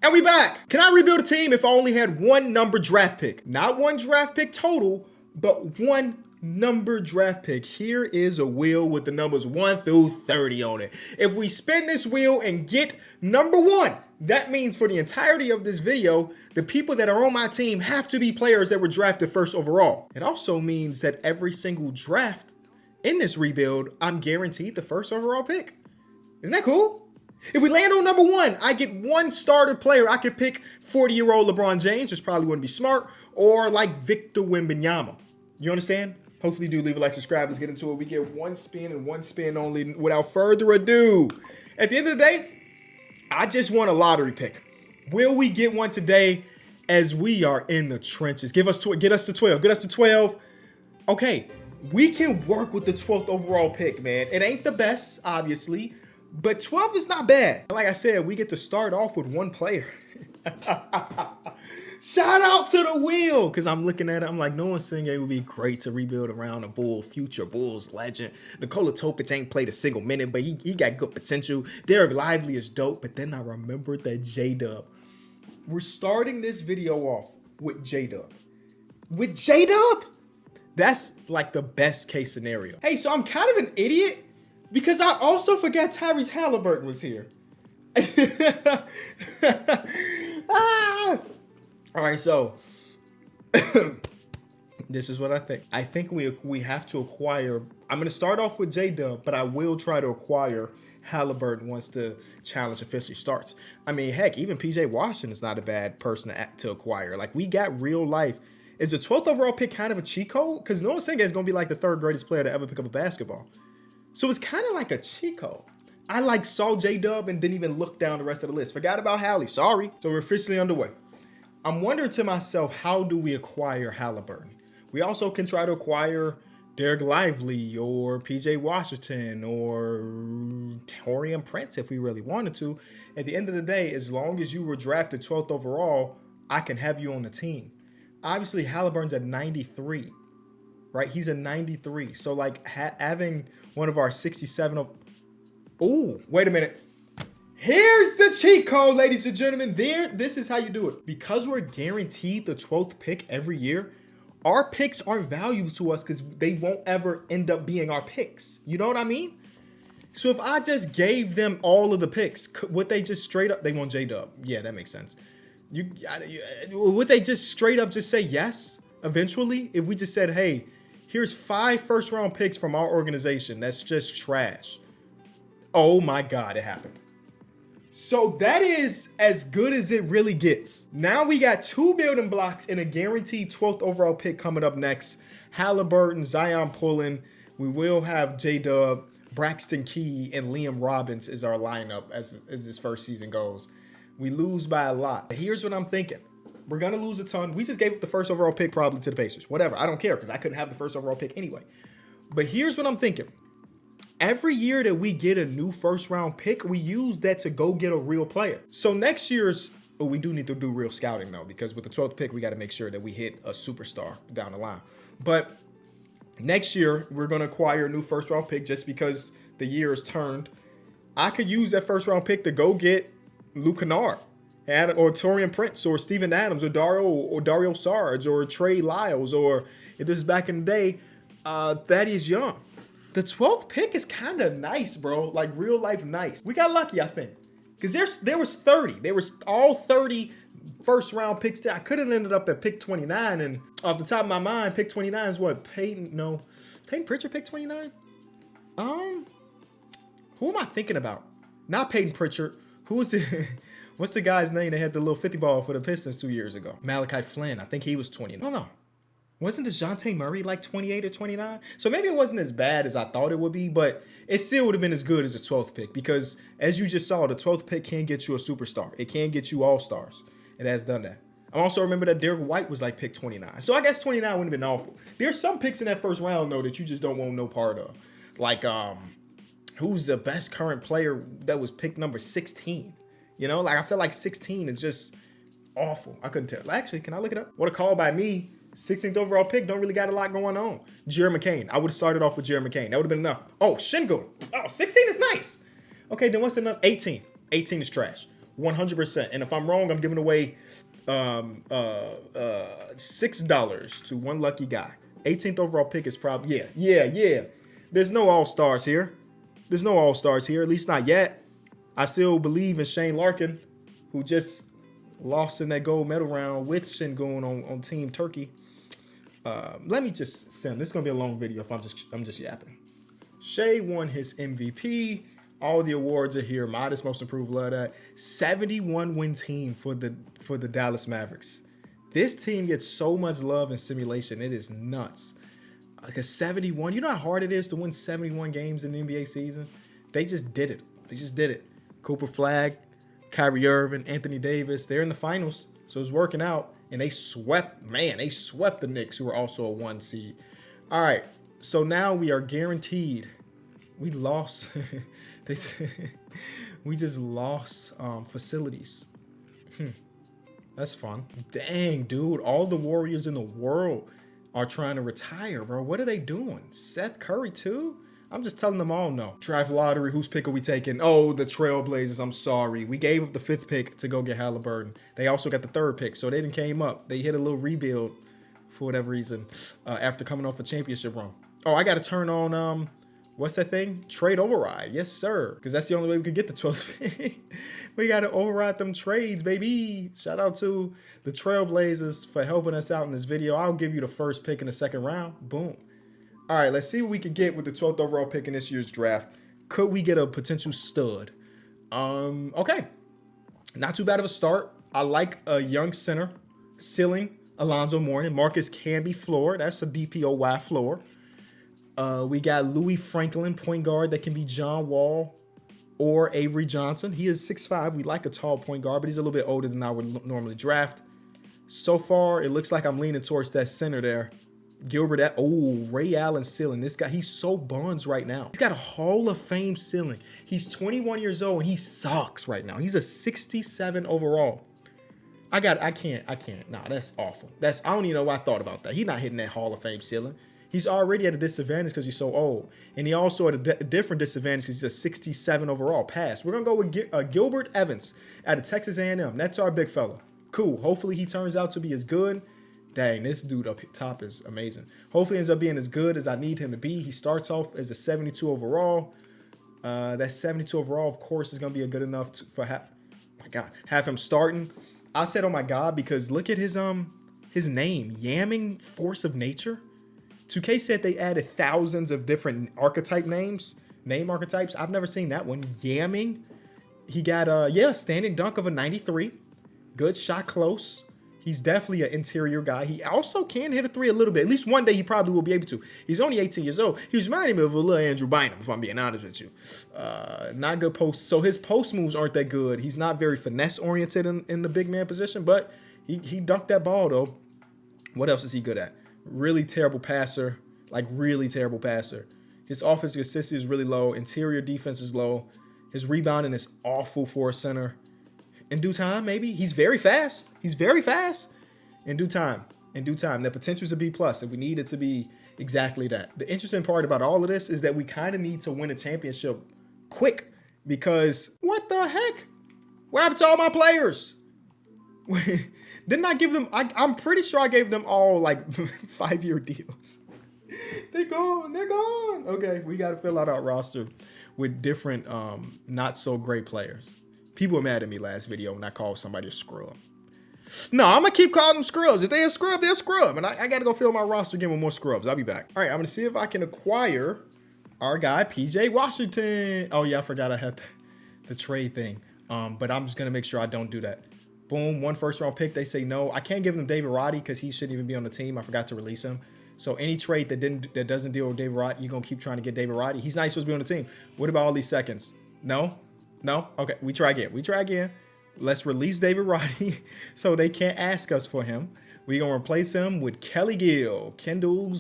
And we back. Can I rebuild a team if I only had one number draft pick? Not one draft pick total, but one number draft pick. Here is a wheel with the numbers 1 through 30 on it. If we spin this wheel and get number 1, that means for the entirety of this video, the people that are on my team have to be players that were drafted first overall. It also means that every single draft in this rebuild, I'm guaranteed the first overall pick. Isn't that cool? If we land on number 1, I get one starter player. I could pick 40-year-old LeBron James, which probably wouldn't be smart, or like Victor Wembanyama. You understand? Hopefully you do leave a like, subscribe. Let's get into it. We get one spin and one spin only. Without further ado, at the end of the day, I just want a lottery pick. Will we get one today as we are in the trenches? Get us to 12. Get us to 12. Okay, we can work with the 12th overall pick, man. It ain't the best, obviously, but 12 is not bad. Like I said, we get to start off with one player. Shout out to the wheel, because I'm looking at it. I'm like, Noah Singe would be great to rebuild around a future Bulls legend. Nikola Topic ain't played a single minute, but he got good potential. Derek Lively is dope, but then I remembered that J-Dub. We're starting this video off with J-Dub. With J-Dub? That's like the best case scenario. Hey, so I'm kind of an idiot because I also forgot Tyrese Halliburton was here. All right, so this is what I think. I think we have to acquire. I'm going to start off with J-Dub, but I will try to acquire Halliburton once the challenge officially starts. I mean, heck, even PJ Washington is not a bad person to acquire. Like, we got real life. Is the 12th overall pick kind of a cheat code? Because Noah Singe is going to be like the 3rd greatest player to ever pick up a basketball. So it's kind of like a cheat code. I like saw J-Dub and didn't even look down the rest of the list. Forgot about Hallie. Sorry. So we're officially underway. I'm wondering to myself, how do we acquire Halliburton? We also can try to acquire Derek Lively or PJ Washington or Taurean Prince if we really wanted to. At the end of the day, as long as you were drafted 12th overall, I can have you on the team. Obviously, Halliburton's at 93, right? He's a 93. So, like, having one of our 67 of... Oh, wait a minute. Here's the cheat code, ladies and gentlemen. This is how you do it. Because we're guaranteed the 12th pick every year, our picks aren't valuable to us because they won't ever end up being our picks. You know what I mean? So if I just gave them all of the picks, would they just straight up... They want J-Dub. Yeah, that makes sense. Would they just straight up just say yes eventually? If we just said, hey, here's 5 first-round picks from our organization that's just trash. Oh my God, it happened. So that is as good as it really gets. Now we got 2 building blocks and a guaranteed 12th overall pick coming up next. Halliburton, Zion Pullen. We will have J-Dub, Braxton Key, and Liam Robbins is our lineup as this first season goes. We lose by a lot. Here's what I'm thinking. We're going to lose a ton. We just gave up the first overall pick probably to the Pacers. Whatever. I don't care because I couldn't have the first overall pick anyway. But here's what I'm thinking. Every year that we get a new first round pick, we use that to go get a real player. So next year's, we do need to do real scouting though, because with the 12th pick, we got to make sure that we hit a superstar down the line. But next year, we're going to acquire a new first round pick just because the year has turned. I could use that first round pick to go get Luke Kennard, or Taurean Prince, or Steven Adams, or Dario Sarge, or Trey Lyles, or if this is back in the day, Thaddeus Young. The 12th pick is kind of nice, bro. Like real life nice. We got lucky, I think, because there was 30. There was all 30 first round picks there. I could have ended up at pick 29, and off the top of my mind, pick 29 is what Peyton Pritchard pick 29. Who am I thinking about? Not Peyton Pritchard. Who is it? What's the guy's name that had the little 50 ball for the Pistons 2 years ago? Malachi Flynn. I think he was 20. No. Wasn't DeJounte Murray like 28 or 29? So maybe it wasn't as bad as I thought it would be, but it still would have been as good as the 12th pick because, as you just saw, the 12th pick can get you a superstar. It can get you all-stars. It has done that. I also remember that Derek White was like pick 29. So I guess 29 wouldn't have been awful. There's some picks in that first round, though, that you just don't want no part of. Like, who's the best current player that was pick number 16? You know, like I feel like 16 is just awful. I couldn't tell. Actually, can I look it up? What a call by me. 16th overall pick, don't really got a lot going on. Jared McCain. I would have started off with Jared McCain. That would have been enough. Oh, Şengün. Oh, 16 is nice. Okay, then what's enough? 18. 18 is trash. 100%. And if I'm wrong, I'm giving away $6 to one lucky guy. 18th overall pick is probably yeah. There's no all-stars here. There's no all-stars here, at least not yet. I still believe in Shane Larkin, who just lost in that gold medal round with Şengün on Team Turkey. Let me just send. This is gonna be a long video if I'm just yapping. Shea won his MVP. All the awards are here. Modest Most Improved, love that. 71 win team for the Dallas Mavericks. This team gets so much love in simulation. It is nuts. Like 71, you know how hard it is to win 71 games in the NBA season? They just did it. Cooper Flag, Kyrie Irving, Anthony Davis, they're in the finals, so it's working out. And they swept the Knicks, who were also a 1 seed. All right, so now we are guaranteed. We lost. We just lost facilities. That's fun. Dang, dude, all the Warriors in the world are trying to retire, bro. What are they doing? Seth Curry too? I'm just telling them all no. Draft lottery, whose pick are we taking? Oh, the Trailblazers, I'm sorry. We gave up the 5th pick to go get Halliburton. They also got the 3rd pick, so they didn't came up. They hit a little rebuild for whatever reason after coming off a championship run. Oh, I got to turn on, what's that thing? Trade override. Yes, sir. Because that's the only way we could get the 12th pick. We got to override them trades, baby. Shout out to the Trailblazers for helping us out in this video. I'll give you the 1st pick in the 2nd round. Boom. All right, let's see what we can get with the 12th overall pick in this year's draft. Could we get a potential stud? Okay. Not too bad of a start. I like a young center. Ceiling, Alonzo Mourning. Marcus Camby floor. That's a DPOY floor. We got Louis Franklin, point guard that can be John Wall or Avery Johnson. He is 6'5". We like a tall point guard, but he's a little bit older than I would normally draft. So far, it looks like I'm leaning towards that center there. Gilbert, Ray Allen ceiling. This guy, he's so buns right now. He's got a Hall of Fame ceiling. He's 21 years old and he sucks right now. He's a 67 overall. I can't. Nah, that's awful. I don't even know why I thought about that. He's not hitting that Hall of Fame ceiling. He's already at a disadvantage because he's so old. And he also at a different disadvantage because he's a 67 overall. Pass. We're going to go with Gilbert Evans out of Texas A&M. That's our big fella. Cool. Hopefully he turns out to be as good. Dang, this dude up top is amazing. Hopefully he ends up being as good as I need him to be. He starts off as a 72 overall. That 72 overall, of course, is going to be good enough have him starting. I said, oh my God, because look at his name, Yamming Force of Nature. 2K said they added thousands of different name archetypes. I've never seen that one. Yamming. He got standing dunk of a 93. Good shot close. He's definitely an interior guy. He also can hit a 3 a little bit. At least one day he probably will be able to. He's only 18 years old. He was reminding me of a little Andrew Bynum, if I'm being honest with you. Not good post. So his post moves aren't that good. He's not very finesse oriented in the big man position, but he dunked that ball though. What else is he good at? Really terrible passer. His offensive consistency is really low. Interior defense is low. His rebounding is awful for a center. In due time, maybe. He's very fast. In due time. The potential is a B+, and we need it to be exactly that. The interesting part about all of this is that we kind of need to win a championship quick because what the heck? What happened to all my players? Didn't I give them, I'm pretty sure I gave them all like 5-year deals. They're gone. Okay, we got to fill out our roster with different not so great players. People were mad at me last video when I called somebody a scrub. No, I'm going to keep calling them scrubs. If they're a scrub, they're a scrub. And I got to go fill my roster again with more scrubs. I'll be back. All right, I'm going to see if I can acquire our guy, PJ Washington. Oh, yeah, I forgot I had the trade thing. But I'm just going to make sure I don't do that. Boom, 1 first-round pick. They say no. I can't give them David Roddy because he shouldn't even be on the team. I forgot to release him. So any trade that doesn't deal with David Roddy, you're going to keep trying to get David Roddy. He's not supposed to be on the team. What about all these seconds? No? Okay, we try again. Let's release David Roddy so they can't ask us for him. We're going to replace him with Kelly Gill. Kendall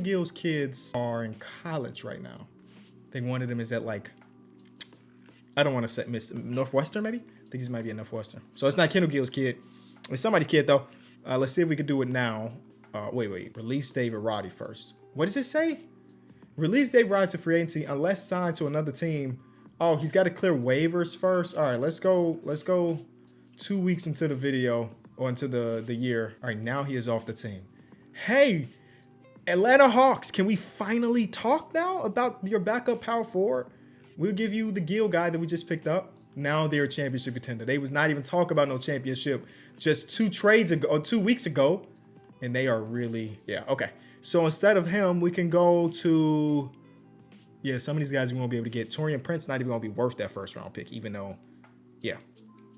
Gill's kids are in college right now. I think one of them is at I don't want to miss Northwestern maybe? I think he might be at Northwestern. So it's not Kendall Gill's kid. It's somebody's kid though. Let's see if we can do it now. Wait. Release David Roddy first. What does it say? Release David Roddy to free agency unless signed to another team Oh, he's got to clear waivers first. All right, let's go. Let's go 2 weeks into the video or into the year. All right, now he is off the team. Hey, Atlanta Hawks, can we finally talk now about your backup power forward? We'll give you the Gill guy that we just picked up. Now they're a championship contender. They was not even talking about no championship just 2 trades ago or 2 weeks ago. And they are really, yeah, okay. So instead of him, we can go to, yeah, some of these guys we won't be able to get. Torian Prince not even going to be worth that first round pick, even though, yeah,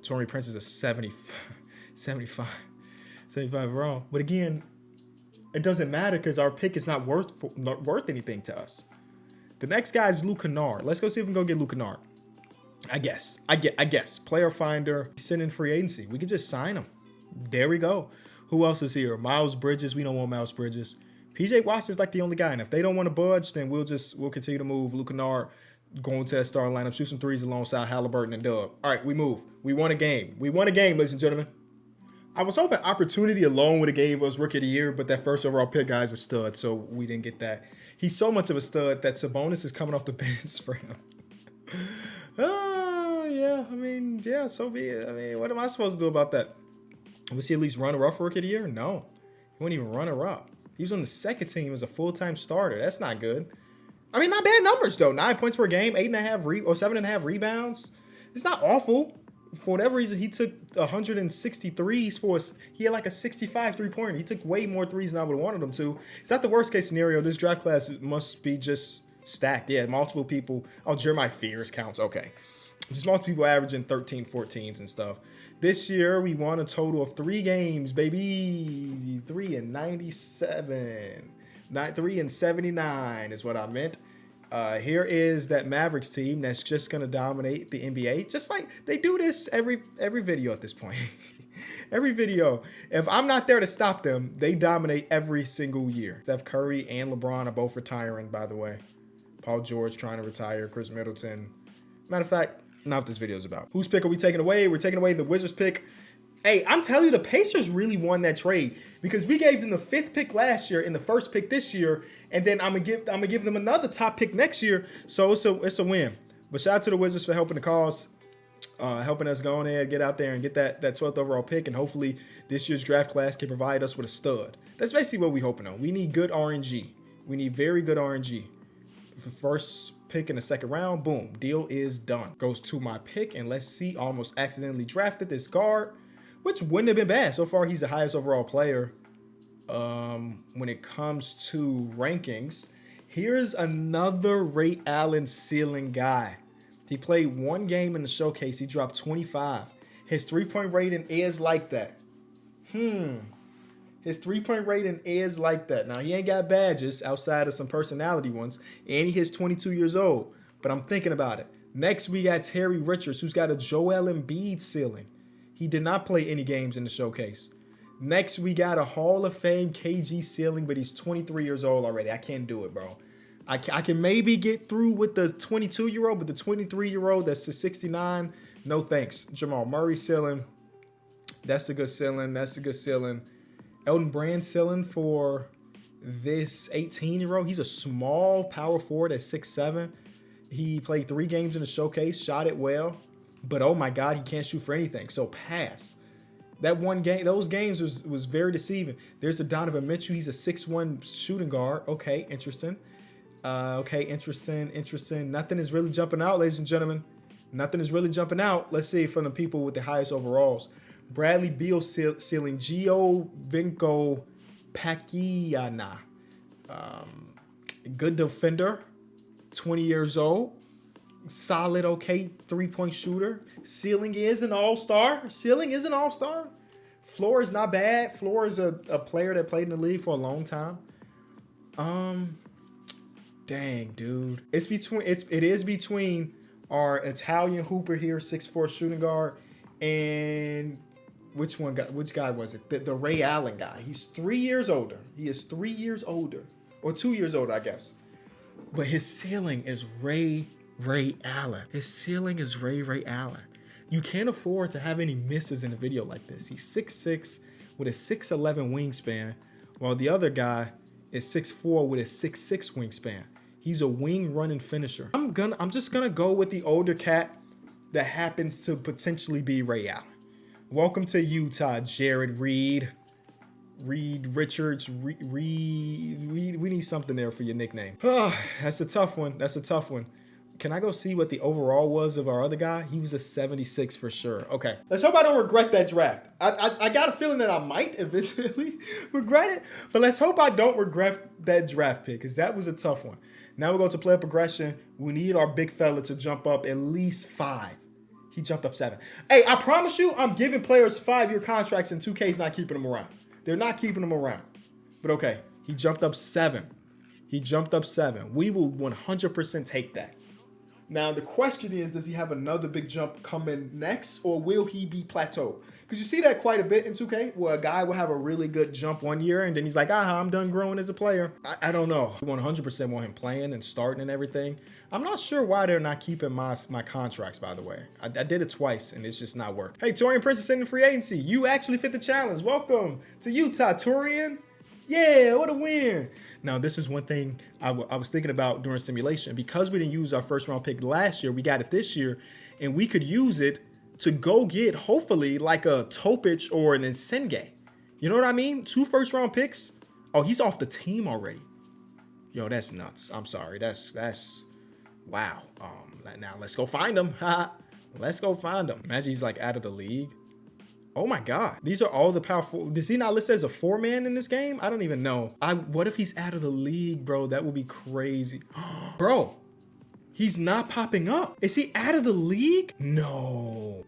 Torian Prince is a 75 overall. But again, it doesn't matter because our pick is not worth anything to us. The next guy is Luke Kennard. Let's go see if we can go get Luke Kennard. I guess. Player finder. He's sitting in free agency. We could just sign him. There we go. Who else is here? Miles Bridges. We don't want Miles Bridges. PJ Washington's like the only guy. And if they don't want to budge, then we'll continue to move. Luke Kennard going to that starting lineup. Shoot some threes alongside Halliburton and Dub. All right, we move. We won a game. Ladies and gentlemen. I was hoping Opportunity alone would have gave us Rookie of the Year, but that first overall pick guy's a stud, so we didn't get that. He's so much of a stud that Sabonis is coming off the bench for him. Oh, yeah. I mean, yeah, so be it. I mean, what am I supposed to do about that? Was he at least runner-up for Rookie of the Year? No. He wasn't even runner-up. He was on the second team as a full-time starter. That's not good. I mean, not bad numbers, though. 9 points per game, 7.5 rebounds. It's not awful. For whatever reason, he took 160 threes he had like a 65 3-pointer. He took way more threes than I would have wanted him to. It's not the worst case scenario. This draft class must be just stacked. Yeah, multiple people. Oh, Jeremiah Fears counts. Okay. Just multiple people averaging 13, 14s and stuff. This year, we won a total of 3 games, baby. 3-97. Not 3-79 is what I meant. Here is that Mavericks team that's just going to dominate the NBA. Just like they do this every video at this point. Every video. If I'm not there to stop them, they dominate every single year. Steph Curry and LeBron are both retiring, by the way. Paul George trying to retire. Chris Middleton. Matter of fact, not what this video is about. Whose pick are we taking away? We're taking away the Wizards pick. Hey, I'm telling you, the Pacers really won that trade because we gave them the 5th pick last year and the 1st pick this year, and then I'm gonna give them another top pick next year. So it's a win. But shout out to the Wizards for helping the cause, helping us go on there, get out there and get that 12th overall pick, and hopefully this year's draft class can provide us with a stud. That's basically what we're hoping on. We need good RNG. We need very good RNG. For first pick in the 2nd round, boom, deal is done. Goes to my pick, and let's see, almost accidentally drafted this guard, which wouldn't have been bad. So far, he's the highest overall player when it comes to rankings. Here's another Ray Allen ceiling guy. He played 1 game in the showcase. He dropped 25. His 3-point rating is like that. His 3-point rating is like that. Now, he ain't got badges outside of some personality ones, and he is 22 years old. But I'm thinking about it. Next, we got Terry Richards, who's got a Joel Embiid ceiling. He did not play any games in the showcase. Next, we got a Hall of Fame KG ceiling, but he's 23 years old already. I can't do it, bro. I can maybe get through with the 22-year-old, but the 23-year-old, that's a 69. No thanks. Jamal Murray ceiling. That's a good ceiling. Elton Brand ceiling for this 18-year-old. He's a small power forward at 6'7". He played 3 games in the showcase, shot it well. But oh my God, he can't shoot for anything. So pass. That one game, those games was very deceiving. There's a Donovan Mitchell. He's a 6'1" shooting guard. Okay, interesting. Interesting. Nothing is really jumping out, ladies and gentlemen. Nothing is really jumping out. Let's see from the people with the highest overalls. Bradley Beal ceiling. Giovinco Pakiana. Good defender. 20 years old. Solid, okay, 3-point shooter. Ceiling is an all-star. Floor is not bad. Floor is a player that played in the league for a long time. Dang, dude. It is between our Italian hooper here, 6'4" shooting guard, and which guy was it? The Ray Allen guy. He's 3 years older. He is 3 years older. Or 2 years older, I guess. But his ceiling is Ray Allen. His ceiling is Ray Allen. You can't afford to have any misses in a video like this. He's 6'6" with a 6'11" wingspan, while the other guy is 6'4" with a 6'6" wingspan. He's a wing running finisher. I'm just gonna go with the older cat that happens to potentially be Ray Allen. Welcome to Utah, Jared Reed. Reed Richards. We need something there for your nickname. Oh, that's a tough one. That's a tough one. Can I go see what the overall was of our other guy? He was a 76 for sure. Okay. Let's hope I don't regret that draft. I got a feeling that I might eventually regret it, but let's hope I don't regret that draft pick because that was a tough one. Now we go to player progression. We need our big fella to jump up at least 5. He jumped up 7. Hey, I promise you, I'm giving players 5-year contracts and 2K's not keeping them around. They're not keeping them around. But okay, he jumped up 7. He jumped up 7. We will 100% take that. Now, the question is, does he have another big jump coming next, or will he be plateaued? Because you see that quite a bit in 2K, where a guy will have a really good jump one year, and then he's like, I'm done growing as a player. I don't know. We 100% want him playing and starting and everything. I'm not sure why they're not keeping my contracts, by the way. I did it twice, and it's just not working. Hey, Torian Prince is in the free agency. You actually fit the challenge. Welcome to Utah, Torian. Yeah, what a win. Now, this is one thing I was thinking about during simulation. Because we didn't use our first round pick last year, we got it this year, and we could use it to go get, hopefully, like a Topic or an Nsenge. You know what I mean? 2 first round picks. Oh, he's off the team already. Yo, that's nuts. I'm sorry. That's wow. Now let's go find him. Let's go find him. Imagine he's like out of the league. Oh my God. These are all the powerful. Does he not list as a 4-man in this game? I don't even know. What if he's out of the league, bro? That would be crazy. Bro, he's not popping up. Is he out of the league? No.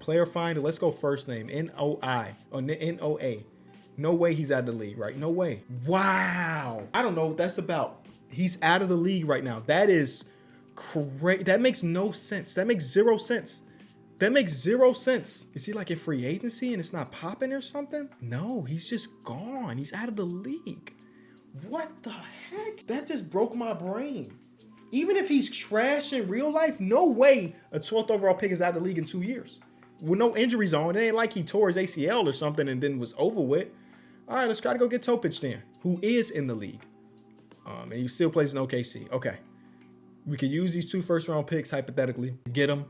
Player finder. Let's go first name. N-O-I or N-O-A. No way he's out of the league, right? No way. Wow. I don't know what that's about. He's out of the league right now. That is crazy. That makes no sense. That makes 0 sense. That makes 0 sense. Is he like in free agency and it's not popping or something? No, he's just gone. He's out of the league. What the heck? That just broke my brain. Even if he's trash in real life, no way a 12th overall pick is out of the league in 2 years. With no injuries on. It ain't like he tore his ACL or something and then was over with. All right, let's try to go get Topic then, who is in the league. And he still plays in OKC. Okay. We could use these 2 first round picks hypothetically. Get him.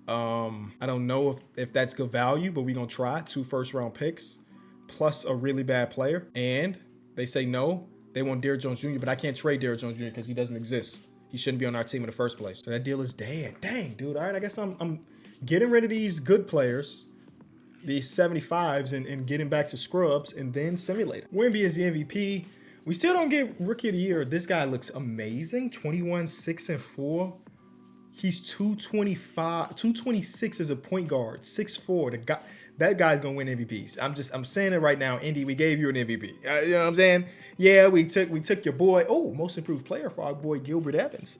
I don't know if that's good value, but we're going to try 2 first round picks plus a really bad player. And they say no. They want Derrick Jones Jr., but I can't trade Derrick Jones Jr. because he doesn't exist. He shouldn't be on our team in the first place. So that deal is dead. Dang, dude. All right, I guess I'm getting rid of these good players, these 75s, and getting back to scrubs and then simulate it. Wemby is the MVP. We still don't get Rookie of the Year. This guy looks amazing. 21, 6, and 4. He's 226 as a point guard, 6'4". That guy's gonna win MVPs. I'm saying it right now, Indy. We gave you an MVP. You know what I'm saying? Yeah, we took your boy. Oh, most improved player for our boy Gilbert Evans.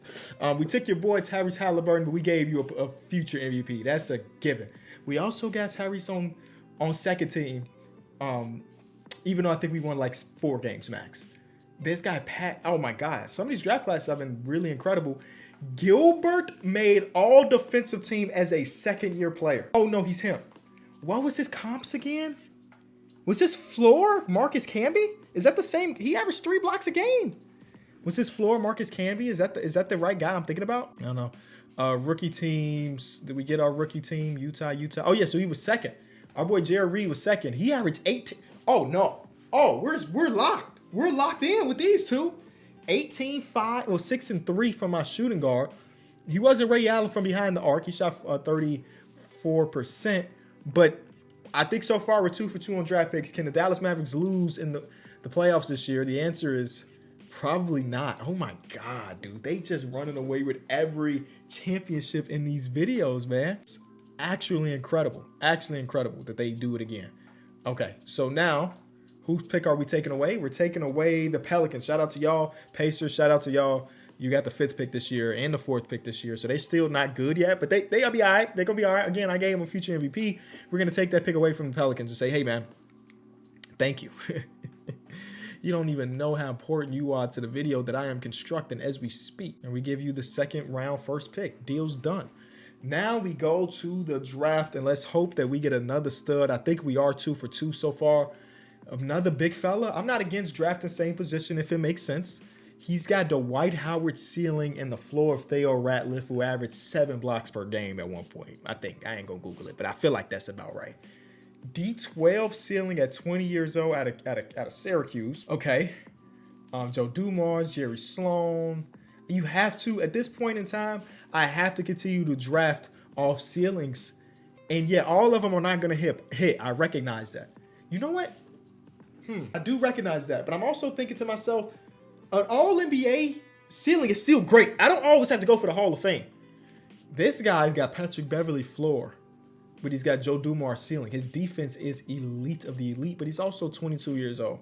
We took your boy Tyrese Halliburton, but we gave you a future MVP. That's a given. We also got Tyrese on second team. Even though I think we won like 4 games max. This guy Pat. Oh my God! Some of these draft classes have been really incredible. Gilbert made all defensive team as a second-year player. Oh, no, he's him. What was his comps again? Was his floor Marcus Camby? Is that the same? He averaged 3 blocks a game. Was his floor Marcus Camby? Is that the right guy I'm thinking about? I don't know. Rookie teams. Did we get our rookie team? Utah. Oh, yeah, so he was second. Our boy Jared Reed was second. He averaged 18. Oh, no. Oh, we're locked. We're locked in with these two. 18, 5, or 6 and 3 from my shooting guard. He wasn't Ray Allen from behind the arc. He shot 34%. But I think so far we're 2 for 2 on draft picks. Can the Dallas Mavericks lose in the playoffs this year? The answer is probably not. Oh my God, dude. They just running away with every championship in these videos, man. It's actually incredible. Actually incredible that they do it again. Okay, so now whose pick are we taking away? We're taking away the Pelicans. Shout out to y'all. Pacers, shout out to y'all. You got the 5th pick this year and the 4th pick this year. So they still not good yet, but they'll be all right. They're going to be all right. Again, I gave them a future MVP. We're going to take that pick away from the Pelicans and say, hey, man, thank you. You don't even know how important you are to the video that I am constructing as we speak. And we give you the 2nd round 1st pick. Deal's done. Now we go to the draft, and let's hope that we get another stud. I think we are 2 for 2 so far. Another big fella. I'm not against drafting same position if it makes sense. He's got the Dwight Howard ceiling and the floor of Theo Ratliff, who averaged 7 blocks per game at one point. I think. I ain't going to Google it, but I feel like that's about right. D12 ceiling at 20 years old out of Syracuse. Okay. Joe Dumars, Jerry Sloan. You have to, at this point in time, I have to continue to draft off ceilings. And yeah, all of them are not going to hit. I recognize that. You know what? I do recognize that. But I'm also thinking to myself, an all-NBA ceiling is still great. I don't always have to go for the Hall of Fame. This guy's got Patrick Beverly floor, but he's got Joe Dumars ceiling. His defense is elite of the elite, but he's also 22 years old.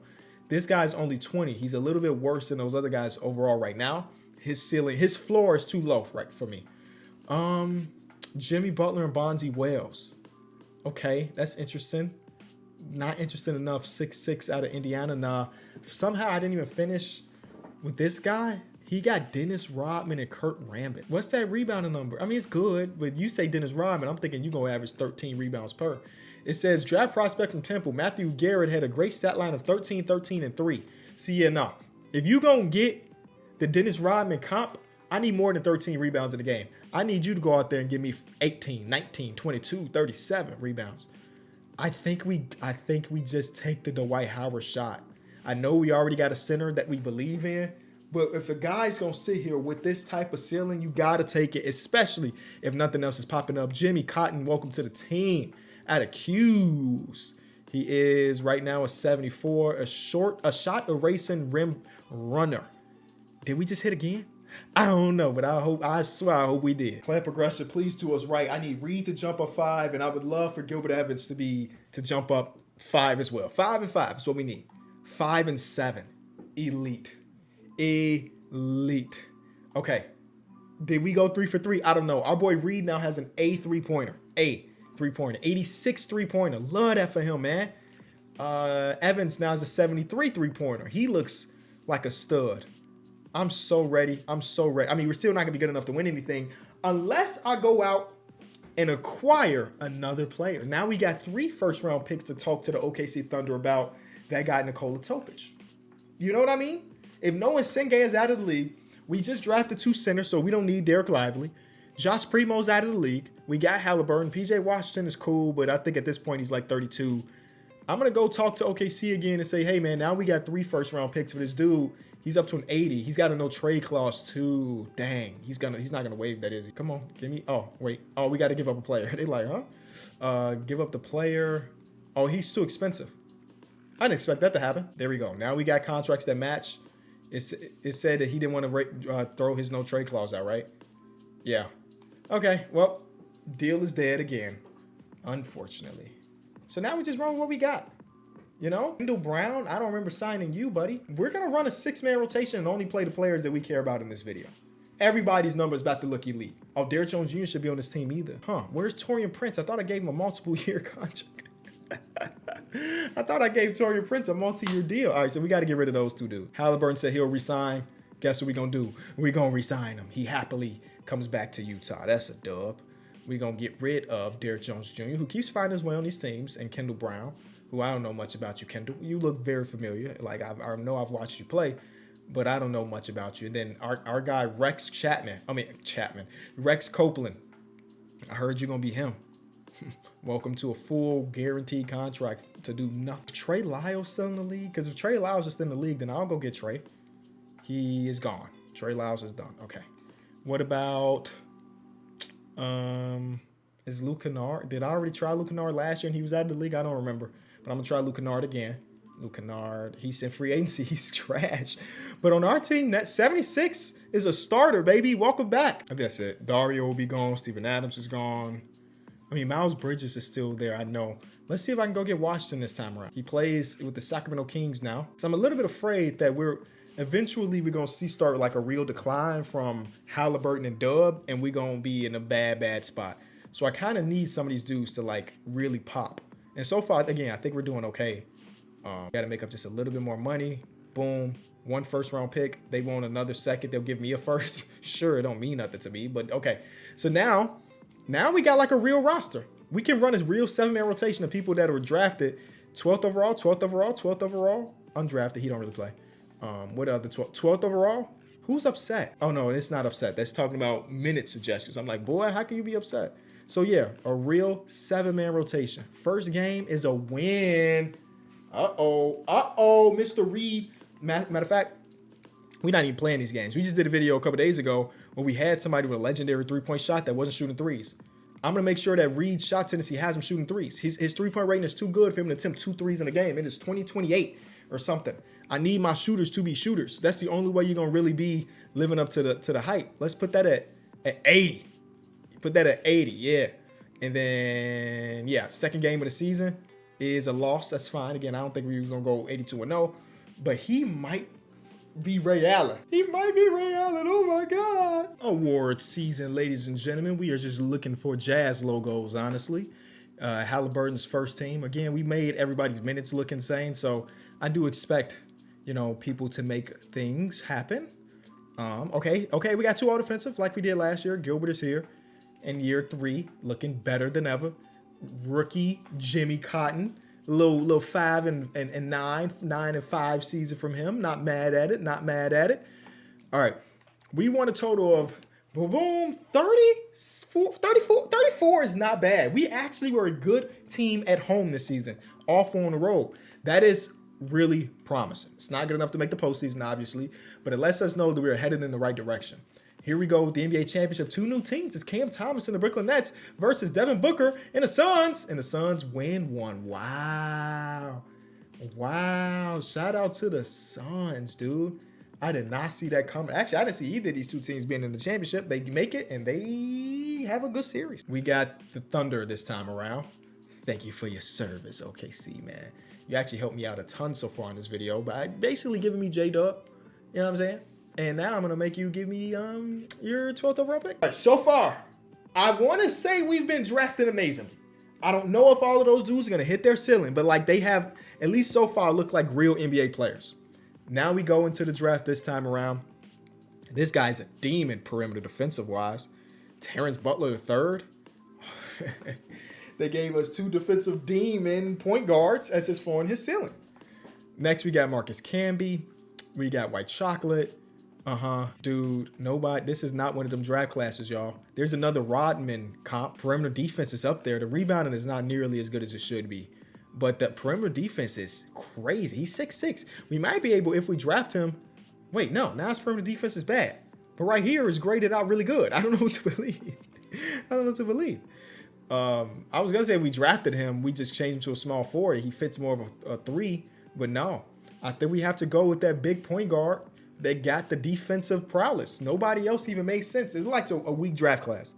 This guy's only 20. He's a little bit worse than those other guys overall right now. His ceiling, his floor is too low for me. Jimmy Butler and Bonzi Wells. Okay, that's interesting. Not interested enough. 6'6" out of Indiana. Nah, somehow I didn't even finish with this guy. He got Dennis Rodman and Kurt Rambit. What's that rebounding number? I mean, it's good, but you say Dennis Rodman, I'm thinking you're going to average 13 rebounds per. It says draft prospect from Temple, Matthew Garrett had a great stat line of 13, 13, and 3. See, yeah, no. If you going to get the Dennis Rodman comp, I need more than 13 rebounds in the game. I need you to go out there and give me 18, 19, 22, 37 rebounds. I think we just take the Dwight Howard shot. I know we already got a center that we believe in, but if a guy's going to sit here with this type of ceiling, you got to take it, especially if nothing else is popping up. Jimmy Cotton, welcome to the team. Out of Q's. He is right now a 74, a shot erasing rim runner. Did we just hit again? I don't know, but I swear I hope we did. Play progressive, please do us right. I need Reed to jump up 5, and I would love for Gilbert Evans to jump up 5 as well. 5 and 5 is what we need. 5 and 7. Elite. Okay. Did we go 3 for 3? I don't know. Our boy Reed now has an A three-pointer. 86 three-pointer. Love that for him, man. Evans now has a 73 three-pointer. He looks like a stud. I'm so ready. I mean, we're still not going to be good enough to win anything unless I go out and acquire another player. Now we got 3 first-round picks to talk to the OKC Thunder about that guy, Nikola Topic. You know what I mean? If Noah Senge is out of the league, we just drafted 2 centers, so we don't need Derek Lively. Josh Primo's out of the league. We got Halliburton. PJ Washington is cool, but I think at this point he's like 32. I'm going to go talk to OKC again and say, hey, man, now we got 3 first-round picks for this dude. He's up to an 80. He's got a no-trade clause, too. Dang. He's not going to waive that, is he? Come on. Give me. Oh, wait. Oh, we got to give up a player. They like, huh? Give up the player. Oh, he's too expensive. I didn't expect that to happen. There we go. Now we got contracts that match. It said that he didn't want to throw his no-trade clause out, right? Yeah. Okay, well, deal is dead again, unfortunately. So now we just run with what we got. You know? Kendall Brown, I don't remember signing you, buddy. We're going to run a 6-man rotation and only play the players that we care about in this video. Everybody's number is about to look elite. Oh, Derrick Jones Jr. should be on this team either. Huh, where's Taurean Prince? I thought I gave him a multiple-year contract. I thought I gave Taurean Prince a multi-year deal. All right, so we got to get rid of those 2 dudes. Halliburton said he'll resign. Guess what we going to do? We're going to resign him. He happily comes back to Utah. That's a dub. We're going to get rid of Derrick Jones Jr., who keeps finding his way on these teams, and Kendall Brown, who I don't know much about you, Kendall. You look very familiar. Like, I know I've watched you play, but I don't know much about you. And then our guy, Rex Copeland. I heard you're going to be him. Welcome to a full guaranteed contract to do nothing. Trey Lyles still in the league? Because if Trey Lyles is still in the league, then I'll go get Trey. He is gone. Trey Lyles is done. Okay. What about is Luke Kennard? Did I already try Luke Kennard last year and he was out of the league? I don't remember. But I'm going to try Luke Kennard again. Luke Kennard, he's in free agency. He's trash. But on our team, that 76 is a starter, baby. Welcome back. I think that's it. Dario will be gone. Steven Adams is gone. I mean, Miles Bridges is still there, I know. Let's see if I can go get Washington this time around. He plays with the Sacramento Kings now. So I'm a little bit afraid that eventually we're going to see start like a real decline from Halliburton and Dub, and we're going to be in a bad spot. So I kind of need some of these dudes to like really pop. And so far, again, I think we're doing okay. Got to make up just a little bit more money. Boom. 1 first-round pick. They want another second. They'll give me a first. Sure, it don't mean nothing to me, but okay. So now we got like a real roster. We can run a real 7-man rotation of people that were drafted 12th overall, 12th overall, 12th overall. Undrafted. He don't really play. What other 12th overall? Who's upset? Oh no, it's not upset. That's talking about minute suggestions. I'm like, boy, how can you be upset? So yeah, a real 7-man rotation. First game is a win. Uh-oh, Mr. Reed. Matter of fact, we're not even playing these games. We just did a video a couple days ago where we had somebody with a legendary 3-point shot that wasn't shooting threes. I'm going to make sure that Reed's shot tendency has him shooting threes. His 3-point rating is too good for him to attempt 2 threes in a game. It is 20-28 or something. I need my shooters to be shooters. That's the only way you're going to really be living up to the hype. Let's put that at 80. Put that at 80, yeah. And then, yeah, second game of the season is a loss. That's fine. Again, I don't think we're going to go 82-0. But he might be Ray Allen. He might be Ray Allen. Oh, my God. Award season, ladies and gentlemen. We are just looking for Jazz logos, honestly. Halliburton's first team. Again, we made everybody's minutes look insane. So I do expect, people to make things happen. Okay, we got 2 all defensive like we did last year. Gilbert is here in year 3, looking better than ever. Rookie Jimmy Cotton, little 5 and 9 and 5 season from him. Not mad at it. All right, we want a total of boom 34 is not bad. We actually were a good team at home this season, off on the road. That is really promising. It's not good enough to make the postseason, obviously, but it lets us know that we're headed in the right direction. Here we go with the NBA championship. 2 new teams. It's Cam Thomas and the Brooklyn Nets versus Devin Booker and the Suns. And the Suns win 1. Wow. Shout out to the Suns, dude. I did not see that coming. Actually, I didn't see either of these 2 teams being in the championship. They make it, and they have a good series. We got the Thunder this time around. Thank you for your service, OKC, man. You actually helped me out a ton so far in this video by basically giving me J-Dub. You know what I'm saying? And now I'm going to make you give me your 12th overall pick. All right, so far, I want to say we've been drafted amazingly. I don't know if all of those dudes are going to hit their ceiling, but they have, at least so far, look like real NBA players. Now we go into the draft this time around. This guy's a demon perimeter defensive-wise. Terrence Butler III. They gave us 2 defensive demon point guards as his floor and his ceiling. Next, we got Marcus Camby. We got White Chocolate. Dude, nobody. This is not one of them draft classes, y'all. There's another Rodman comp. Perimeter defense is up there. The rebounding is not nearly as good as it should be. But the perimeter defense is crazy. He's 6'6". We might be able, if we draft him. Wait, no. Now his perimeter defense is bad. But right here is graded out really good. I don't know what to believe. I was going to say if we drafted him, we just changed him to a small forward. He fits more of a 3. But no. I think we have to go with that big point guard that got the defensive prowess. Nobody else even makes sense. It's like a weak draft class.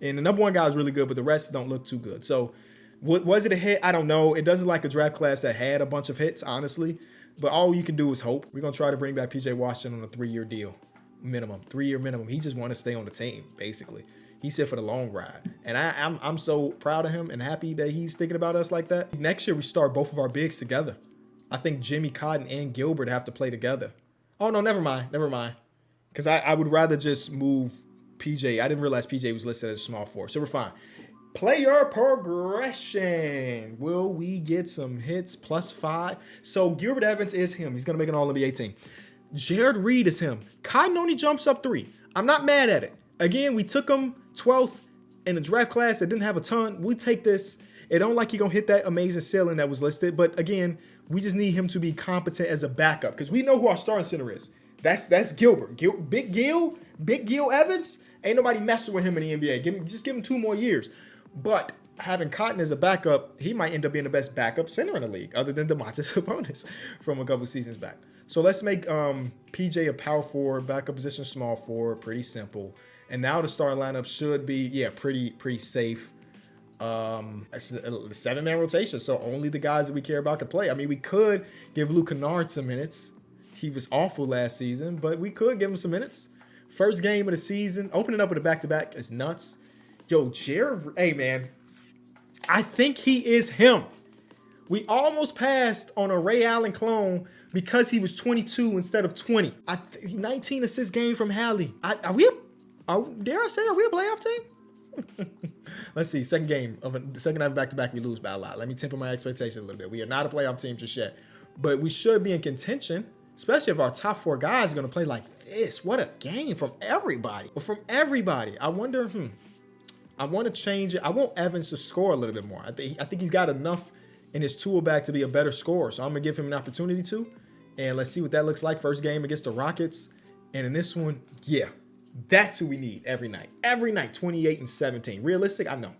And the number 1 guy is really good, but the rest don't look too good. So was it a hit? I don't know. It doesn't like a draft class that had a bunch of hits, honestly. But all you can do is hope. We're going to try to bring back PJ Washington on a 3-year deal. Minimum. 3-year minimum. He just want to stay on the team, basically. He's here for the long ride. And I'm so proud of him and happy that he's thinking about us like that. Next year, we start both of our bigs together. I think Jimmy Cotton and Gilbert have to play together. Oh, no, never mind. Because I would rather just move PJ. I didn't realize PJ was listed as a small forward. So we're fine. Player progression. Will we get some hits? +5. So Gilbert Evans is him. He's going to make an All-NBA team. Jared Reed is him. Cotton only jumps up 3. I'm not mad at it. Again, we took him 12th in a draft class that didn't have a ton. We take this. It don't like you're going to hit that amazing ceiling that was listed. But again, we just need him to be competent as a backup because we know who our starting center is. That's Gilbert. Big Gil Evans. Ain't nobody messing with him in the NBA. Just give him 2 more years. But having Cotton as a backup, he might end up being the best backup center in the league, other than Domantas Sabonis from a couple seasons back. So let's make PJ a power forward, backup position small forward. Pretty simple. And now the starting lineup should be pretty safe. It's a 7-man rotation, so only the guys that we care about can play. I mean, we could give Luke Kennard some minutes. He was awful last season, but we could give him some minutes. First game of the season, opening up with a back-to-back is nuts. Yo, Jared, hey man, I think he is him. We almost passed on a Ray Allen clone because he was 22 instead of 20. 19 assist game from Hallie. Dare I say, are we a playoff team? Let's see. Second game of the second half back-to-back, we lose by a lot. Let me temper my expectations a little bit. We are not a playoff team just yet, but we should be in contention. especially if our top 4 guys are going to play like this. What a game from everybody. From everybody. I wonder, I want to change it. I want Evans to score a little bit more. I think he's got enough in his tool bag to be a better scorer. So I'm going to give him an opportunity to. And let's see what that looks like. First game against the Rockets. And in this one, yeah, that's who we need every night. Every night, 28 and 17. Realistic? I know.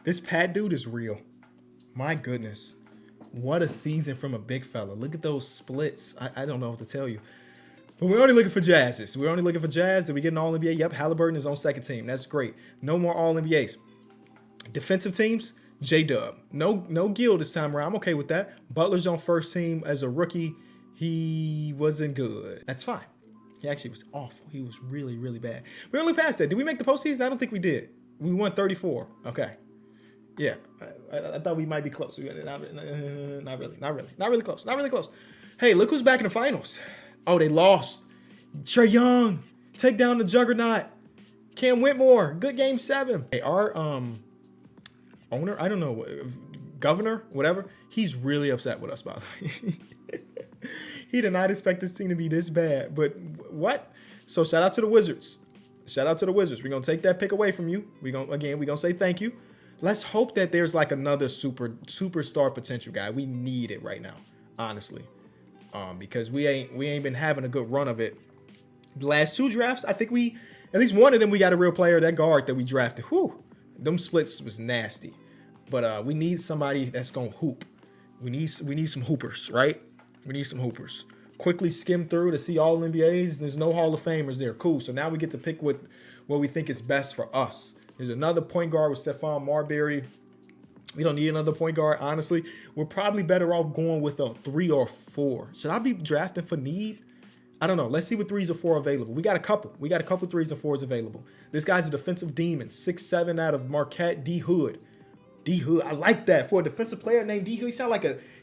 This Pat dude is real. My goodness. What a season from a big fella. Look at those splits. I don't know what to tell you. But we're only looking for Jazzes. We're only looking for Jazz. Did we get an All-NBA? Yep, Halliburton is on second team. That's great. No more All-NBAs. Defensive teams, J-Dub. No Gill this time around. I'm okay with that. Butler's on first team as a rookie. He wasn't good. That's fine. He actually was awful. He was really, really bad. We only passed that. Did we make the postseason? I don't think we did. We won 34. Okay. Yeah. I thought we might be close. Not really close. Hey, look who's back in the finals. Oh, they lost. Trae Young. Take down the juggernaut. Cam Whitmore. Good game 7. Hey, our owner, I don't know, governor, whatever, he's really upset with us, by the way. He did not expect this team to be this bad. But what? So shout out to the Wizards. We're going to take that pick away from you. We're going to say thank you. Let's hope that there's like another superstar potential guy. We need it right now, honestly. Because we ain't been having a good run of it. The last 2 drafts, I think at least one of them, we got a real player, that guard that we drafted. Whew, them splits was nasty. But we need somebody that's going to hoop. We need some hoopers, right? We need some hoopers. Quickly skim through to see all NBAs. There's no Hall of Famers there. Cool. So now we get to pick what we think is best for us. There's another point guard with Stephon Marbury. We don't need another point guard, honestly. We're probably better off going with a 3 or 4. Should I be drafting for need? I don't know. Let's see what 3s or 4 available. We got a couple 3s and 4s available. This guy's a defensive demon. 6'7" out of Marquette, D Hood. I like that. For a defensive player named D Hood, he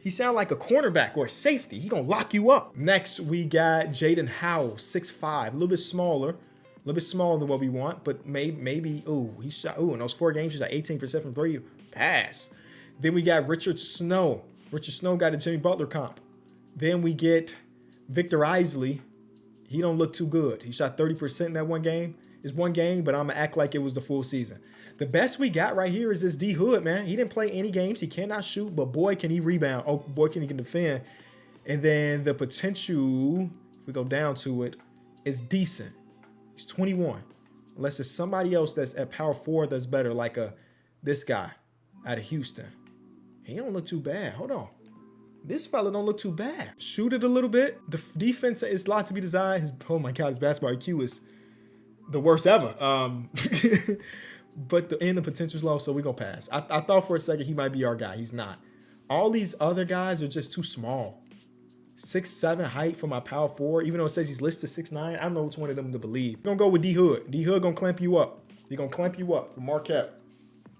sound like a cornerback or a safety. He gonna lock you up. Next, we got Jaden Howell, 6'5", a little bit smaller than what we want, but maybe he shot. In those 4 games, he's like 18% from 3. Pass. Then we got Richard Snow. Richard Snow got a Jimmy Butler comp. Then we get Victor Isley. He don't look too good. He shot 30% in that one game. It's one game, but I'm going to act like it was the full season. The best we got right here is this D Hood, man. He didn't play any games. He cannot shoot, but boy, can he rebound. Oh, boy, can he defend. And then the potential, if we go down to it, is decent. He's 21. Unless there's somebody else that's at power 4 that's better, like this guy out of Houston. He don't look too bad. Hold on. This fella don't look too bad. Shoot it a little bit. The defense is a lot to be desired. Oh my God, his basketball IQ is the worst ever. But the potential's low, so we're going to pass. I thought for a second he might be our guy. He's not. All these other guys are just too small. 6'7" height for my power 4, even though it says he's listed 6'9". I don't know which one of them to believe. We're going to go with D Hood. D Hood going to clamp you up. He's going to clamp you up for Marquette.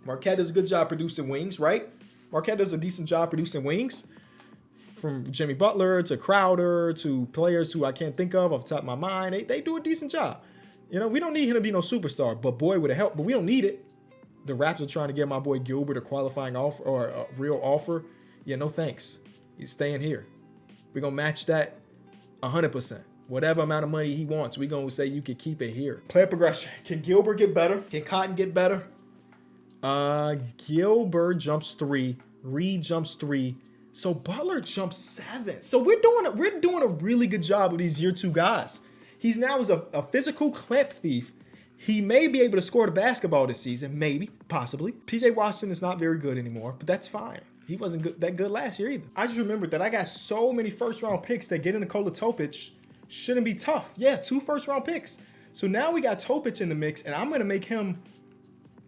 Marquette does a good job producing wings, right? Marquette does a decent job producing wings. From Jimmy Butler to Crowder to players who I can't think of off the top of my mind. They do a decent job. You know, we don't need him to be no superstar, but boy, would it help. But we don't need it. The Raps are trying to get my boy Gilbert a qualifying offer or a real offer. Yeah, no thanks. He's staying here. We're going to match that 100%. Whatever amount of money he wants, we're going to say you can keep it here. Player progression. Can Gilbert get better? Can Cotton get better? Gilbert jumps 3. Reed jumps 3. So Butler jumps 7. So we're doing a really good job with these year 2 guys. He's now a physical clamp thief. He may be able to score the basketball this season. Maybe, possibly. PJ Washington is not very good anymore, but that's fine. He wasn't that good last year either. I just remembered that I got so many first-round picks that getting Nikola Topic shouldn't be tough. Yeah, 2 first-round picks. So now we got Topic in the mix, and I'm going to make him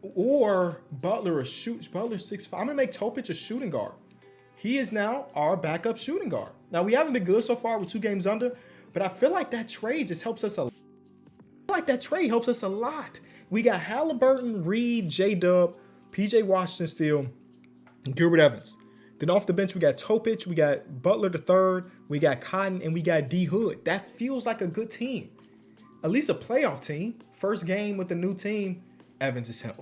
or Butler a shoot. Butler's 6'5". I'm going to make Topic a shooting guard. He is now our backup shooting guard. Now, we haven't been good so far with 2 games under, but I feel like that trade just helps us a lot. We got Halliburton, Reed, J-Dub, PJ Washington still, and Gilbert Evans. Then off the bench, we got Topic, we got Butler the third, we got Cotton, and we got D Hood. That feels like a good team. At least a playoff team. First game with the new team. Evans is him.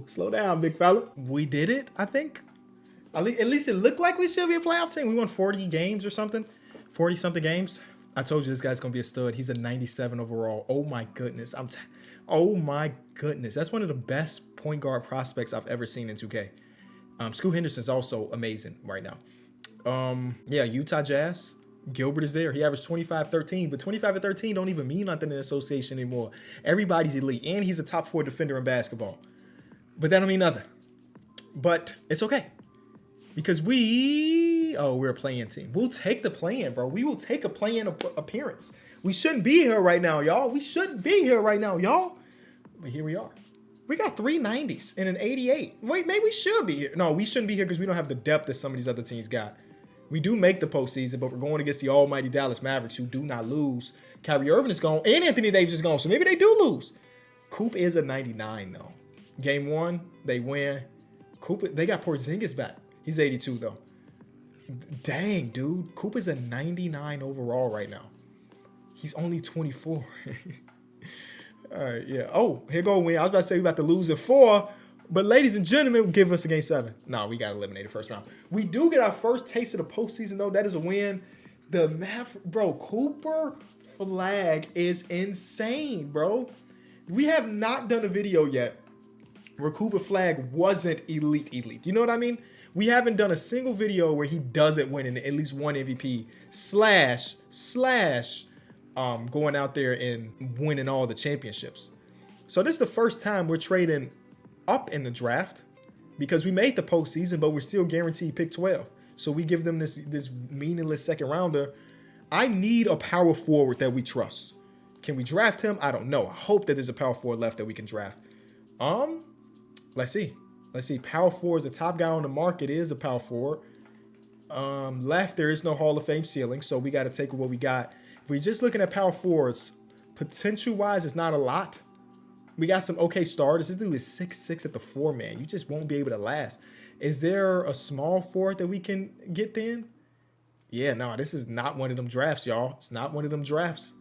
Slow down, big fella. We did it, I think. At least it looked like we should be a playoff team. We won 40 games or something. 40-something games. I told you this guy's going to be a stud. He's a 97 overall. Oh, my goodness. Oh, my goodness. That's one of the best point guard prospects I've ever seen in 2K. Scoot Henderson's also amazing right now. Yeah, Utah Jazz. Gilbert is there. He averaged 25-13, but 25 and 13 don't even mean nothing in the association anymore. Everybody's elite, and he's a top 4 defender in basketball. But that don't mean nothing. But it's okay. Because we're a play-in team. We'll take the play-in, bro. We will take a play-in appearance. We shouldn't be here right now, y'all. We shouldn't be here right now, y'all. But here we are. We got 3 90s and an 88. Wait, maybe we should be here. No, we shouldn't be here because we don't have the depth that some of these other teams got. We do make the postseason, but we're going against the almighty Dallas Mavericks, who do not lose. Kyrie Irving is gone, and Anthony Davis is gone, so maybe they do lose. Coop is a 99, though. Game 1, they win. Coop, they got Porzingis back. He's 82, though. Dang, dude. Coop is a 99 overall right now. He's only 24. All right, yeah. Oh, here go win. I was about to say we about to lose in 4, but ladies and gentlemen, give us a game 7. No, we got eliminated first round. We do get our first taste of the postseason, though. That is a win. The bro, Cooper Flag is insane, bro. We have not done a video yet where Cooper Flag wasn't elite. You know what I mean? We haven't done a single video where he doesn't win in at least one MVP / going out there and winning all the championships. So this is the first time we're trading up in the draft because we made the postseason, but we're still guaranteed pick 12. So we give them this meaningless second rounder. I need a power forward that we trust. Can we draft him? I don't know. I hope that there's a power forward left that we can draft. Let's see. Power forward is the top guy on the market is a power forward. Left, there is no Hall of Fame ceiling, so we got to take what we got. If we're just looking at power forwards, potential-wise, it's not a lot. We got some okay starters. This dude is 6'6" at the 4, man. You just won't be able to last. Is there a small forward that we can get then? Yeah, no, this is not one of them drafts, y'all. It's not one of them drafts.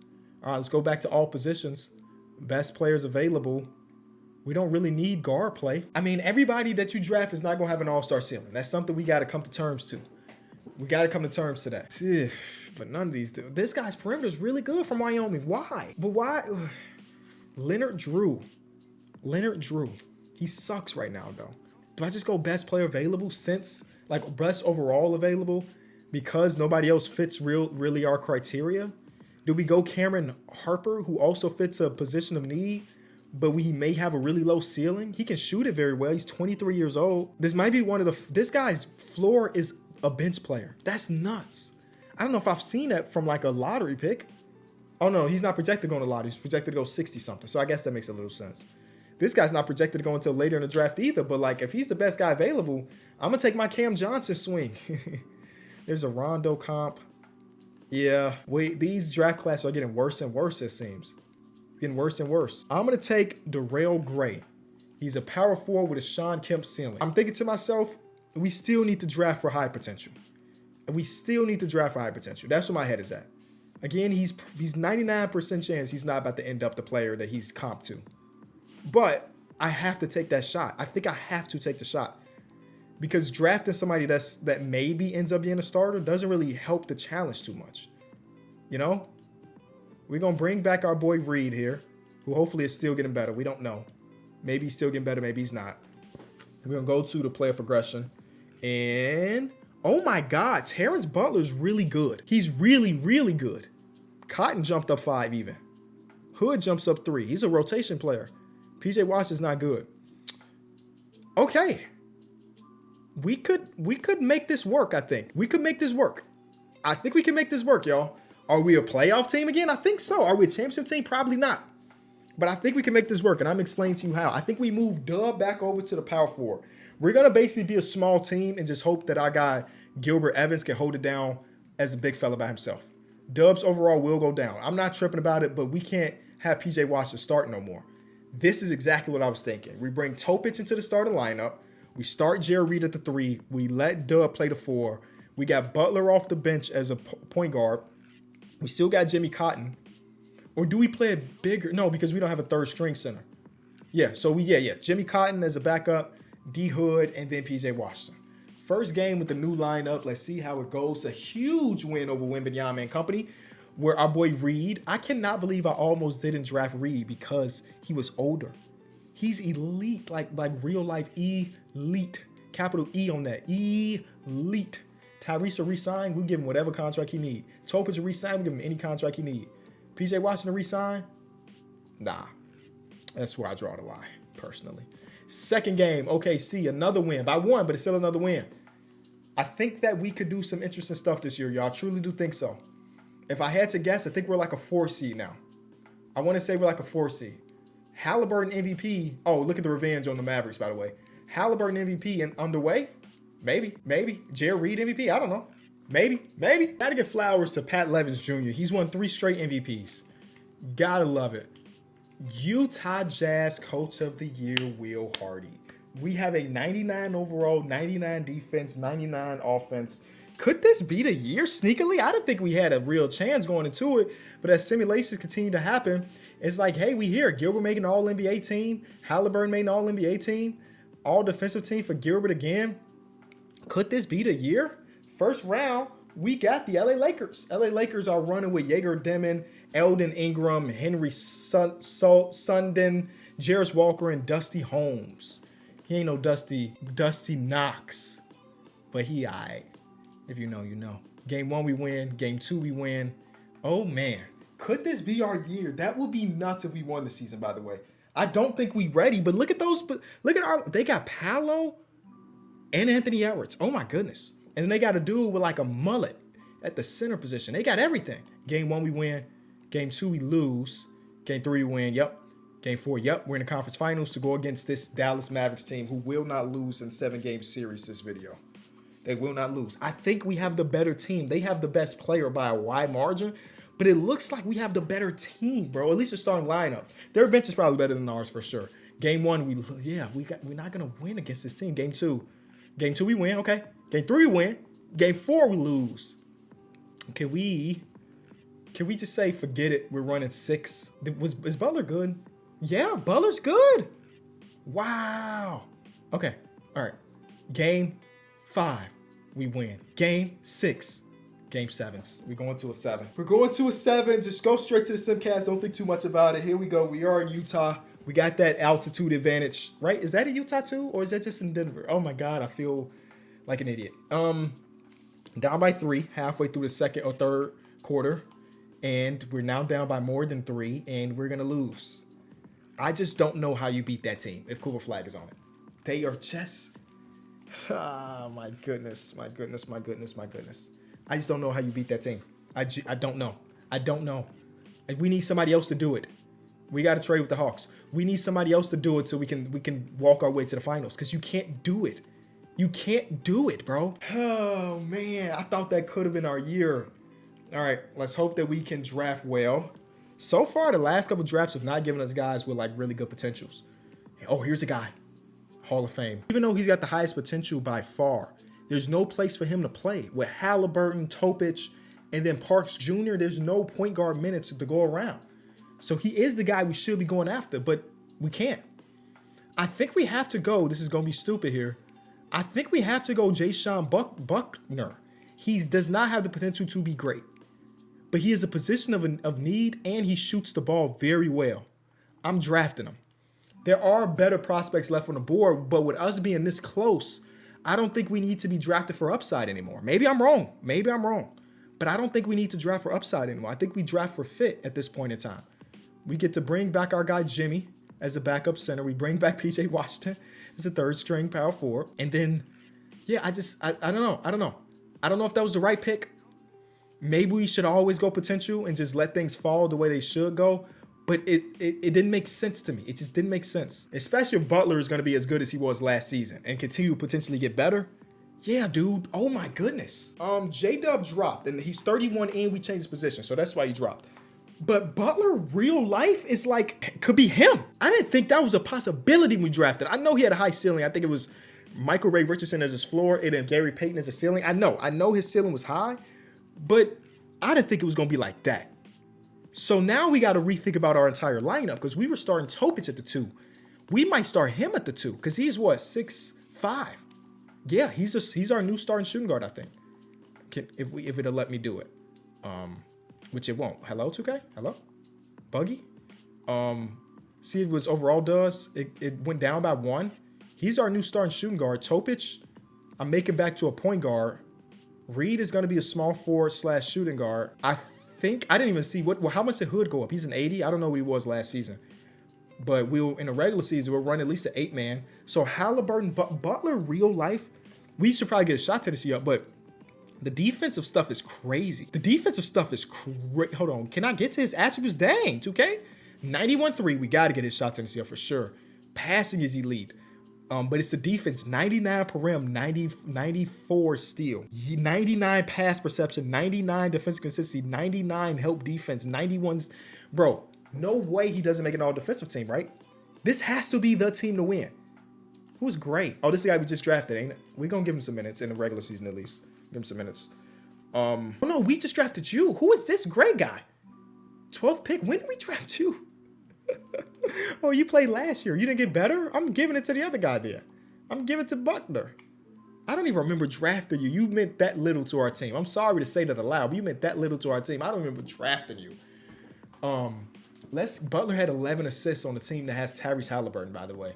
All right, let's go back to all positions. Best players available. We don't really need guard play. I mean, everybody that you draft is not going to have an all-star ceiling. That's something we got to come to terms to. We got to come to terms to that. But none of these do. This guy's perimeter is really good from Wyoming. Why? But why? Leonard Drew. He sucks right now, though. Do I just go best player available since, like, best overall available because nobody else fits really our criteria? Do we go Cameron Harper, who also fits a position of need, but he may have a really low ceiling? He can shoot it very well. He's 23 years old. This might be this guy's floor is a bench player. That's nuts. I don't know if I've seen that from like a lottery pick. Oh no, he's not projected to go in the lottery. He's projected to go 60 something. So I guess that makes a little sense. This guy's not projected to go until later in the draft either. But like, if he's the best guy available, I'm gonna take my Cam Johnson swing. There's a Rondo comp. Yeah, wait, these draft classes are getting worse and worse, it seems. Getting worse and worse. I'm going to take Darrell Gray. He's a power forward with a Sean Kemp ceiling. I'm thinking to myself, we still need to draft for high potential. That's where my head is at. Again, he's 99% chance he's not about to end up the player that he's comped to. But I have to take that shot. I think I have to take the shot. Because drafting somebody that maybe ends up being a starter doesn't really help the challenge too much. You know? We're going to bring back our boy Reed here, who hopefully is still getting better. We don't know. Maybe he's still getting better. Maybe he's not. We're going to go to the player progression. And, oh my God, Terrence Butler's really good. He's really, really good. Cotton jumped up 5 even. Hood jumps up 3. He's a rotation player. PJ Washington's not good. Okay. We could make this work, I think. We could make this work. I think we can make this work, y'all. Are we a playoff team again? I think so. Are we a championship team? Probably not. But I think we can make this work, and I'm explaining to you how. I think we move Dub back over to the power forward. We're going to basically be a small team and just hope that our guy Gilbert Evans can hold it down as a big fella by himself. Dubs overall will go down. I'm not tripping about it, but we can't have PJ Washington start no more. This is exactly what I was thinking. We bring Topic into the starting lineup. We start Jerry Reed at the 3. We let Dub play the 4. We got Butler off the bench as a point guard. We still got Jimmy Cotton. Or do we play a bigger? No, because we don't have a third string center. Yeah, so Jimmy Cotton as a backup, D Hood, and then PJ Washington. First game with the new lineup. Let's see how it goes. A huge win over Wembanyama and company, where our boy Reed, I cannot believe I almost didn't draft Reed because he was older. He's elite, like real life elite. Capital E on that. Elite. Tyrese will resign, we'll give him whatever contract he need. Topic will resign, we'll give him any contract he need. PJ Washington resign? Nah. That's where I draw the line, personally. Second game, OKC, another win. By one, but it's still another win. I think that we could do some interesting stuff this year, y'all. I truly do think so. If I had to guess, I think we're like a 4 seed now. I want to say we're like a 4 seed. Halliburton MVP. Oh, look at the revenge on the Mavericks, by the way. Halliburton MVP and underway? Maybe. Jared Reed MVP? I don't know. Maybe. Gotta give flowers to Pat Levins Jr. He's won 3 straight MVPs. Gotta love it. Utah Jazz Coach of the Year, Will Hardy. We have a 99 overall, 99 defense, 99 offense. Could this be the year sneakily? I didn't think we had a real chance going into it, but as simulations continue to happen, it's like, hey, we here. Gilbert making an all-NBA team. Halliburton made an all-NBA team. All-defensive team for Gilbert again. Could this be the year? First round, we got the LA Lakers. LA Lakers are running with Jaeger Demon, Eldon Ingram, Henry Sundin, Jarris Walker, and Dusty Holmes. He ain't no Dusty Knox, but he all right. If you know, you know. Game 1, we win. Game 2, we win. Oh, man. Could this be our year? That would be nuts if we won the season, by the way. I don't think we ready, but look at those. Look at our. They got Paolo and Anthony Edwards. Oh, my goodness. And then they got a dude with like a mullet at the center position. They got everything. Game 1, we win. Game 2, we lose. Game 3, we win. Yep. Game 4, yep. We're in the conference finals to go against this Dallas Mavericks team who will not lose in 7-game series this video. They will not lose. I think we have the better team. They have the best player by a wide margin, but it looks like we have the better team, bro. At least the starting lineup. Their bench is probably better than ours for sure. Game 1, we're not gonna win against this team. Game 2, we win. Okay. Game 3, we win. Game 4, we lose. Can we just say forget it? We're running 6. Is Butler good? Yeah, Butler's good. Wow. Okay. All right. Game 5, we win. Game 6, Game 7s. We're going to a 7. We're going to a 7. Just go straight to the Simcast. Don't think too much about it. Here we go. We are in Utah. We got that altitude advantage, right? Is that in Utah too, or is that just in Denver? Oh my God, I feel like an idiot. Down by 3 halfway through the second or third quarter, and we're now down by more than 3, and we're gonna lose. I just don't know how you beat that team if Cooper Flag is on it. They are just. My goodness. I just don't know how you beat that team. I don't know. And we need somebody else to do it. We got to trade with the Hawks. We need somebody else to do it so we can walk our way to the finals, because you can't do it. You can't do it, bro. Oh, man. I thought that could have been our year. All right. Let's hope that we can draft well. So far, the last couple drafts have not given us guys with like really good potentials. Oh, here's a guy. Hall of Fame. Even though he's got the highest potential by far, there's no place for him to play. With Halliburton, Topic, and then Parks Jr., there's no point guard minutes to go around. So he is the guy we should be going after, but we can't. I think we have to go. This is going to be stupid here. I think we have to go Jaysean Buckner. He does not have the potential to be great, but he is a position of need, and he shoots the ball very well. I'm drafting him. There are better prospects left on the board, but with us being this close, I don't think we need to be drafted for upside anymore. Maybe I'm wrong. But I don't think we need to draft for upside anymore. I think we draft for fit at this point in time. We get to bring back our guy Jimmy as a backup center. We bring back PJ Washington as a third string power forward. And then, yeah, I don't know. I don't know if that was the right pick. Maybe we should always go potential and just let things fall the way they should go. But it didn't make sense to me. It just didn't make sense. Especially if Butler is going to be as good as he was last season and continue to potentially get better. Yeah, dude. Oh, my goodness. J-Dub dropped, and he's 31 and we changed his position, so that's why he dropped. But Butler, real life, is like, could be him. I didn't think that was a possibility when we drafted. I know he had a high ceiling. I think it was Michael Ray Richardson as his floor and then Gary Payton as a ceiling. I know his ceiling was high, but I didn't think it was going to be like that. So now we got to rethink about our entire lineup, because we were starting Topic at the 2. We might start him at the 2 because he's what, 6'5". Yeah, he's our new starting shooting guard, I think. If it'll let me do it. Which it won't. Hello, 2K? Hello? Buggy? See if it was overall does. It went down by 1. He's our new starting shooting guard. Topic, I'm making back to a point guard. Reed is going to be a small forward / shooting guard. I think, I didn't even see how much did Hood go up? He's an 80. I don't know what he was last season. But in the regular season, we'll run at least an 8-man. So Halliburton, Butler, real life, we should probably get a shot Tennessee up, but the defensive stuff is crazy. The defensive stuff is crazy. Hold on. Can I get to his attributes? Dang, 2K? 91-3. We got to get his shot Tennessee up for sure. Passing is elite. But it's the defense, 99 per rim, 94 steal, 99 pass perception, 99 defensive consistency, 99 help defense, 91's. Bro, no way he doesn't make an all-defensive team, right? This has to be the team to win. Who's great? Oh, this is the guy we just drafted, ain't it? We're going to give him some minutes in the regular season at least. Give him some minutes. Oh, no, we just drafted you. Who is this great guy? 12th pick? When did we draft you? Oh, you played last year. You didn't get better? I'm giving it to the other guy there. I'm giving it to Butler. I don't even remember drafting you. You meant that little to our team. I'm sorry to say that aloud, but you meant that little to our team. I don't remember drafting you. Butler had 11 assists on the team that has Tyrese Halliburton, by the way.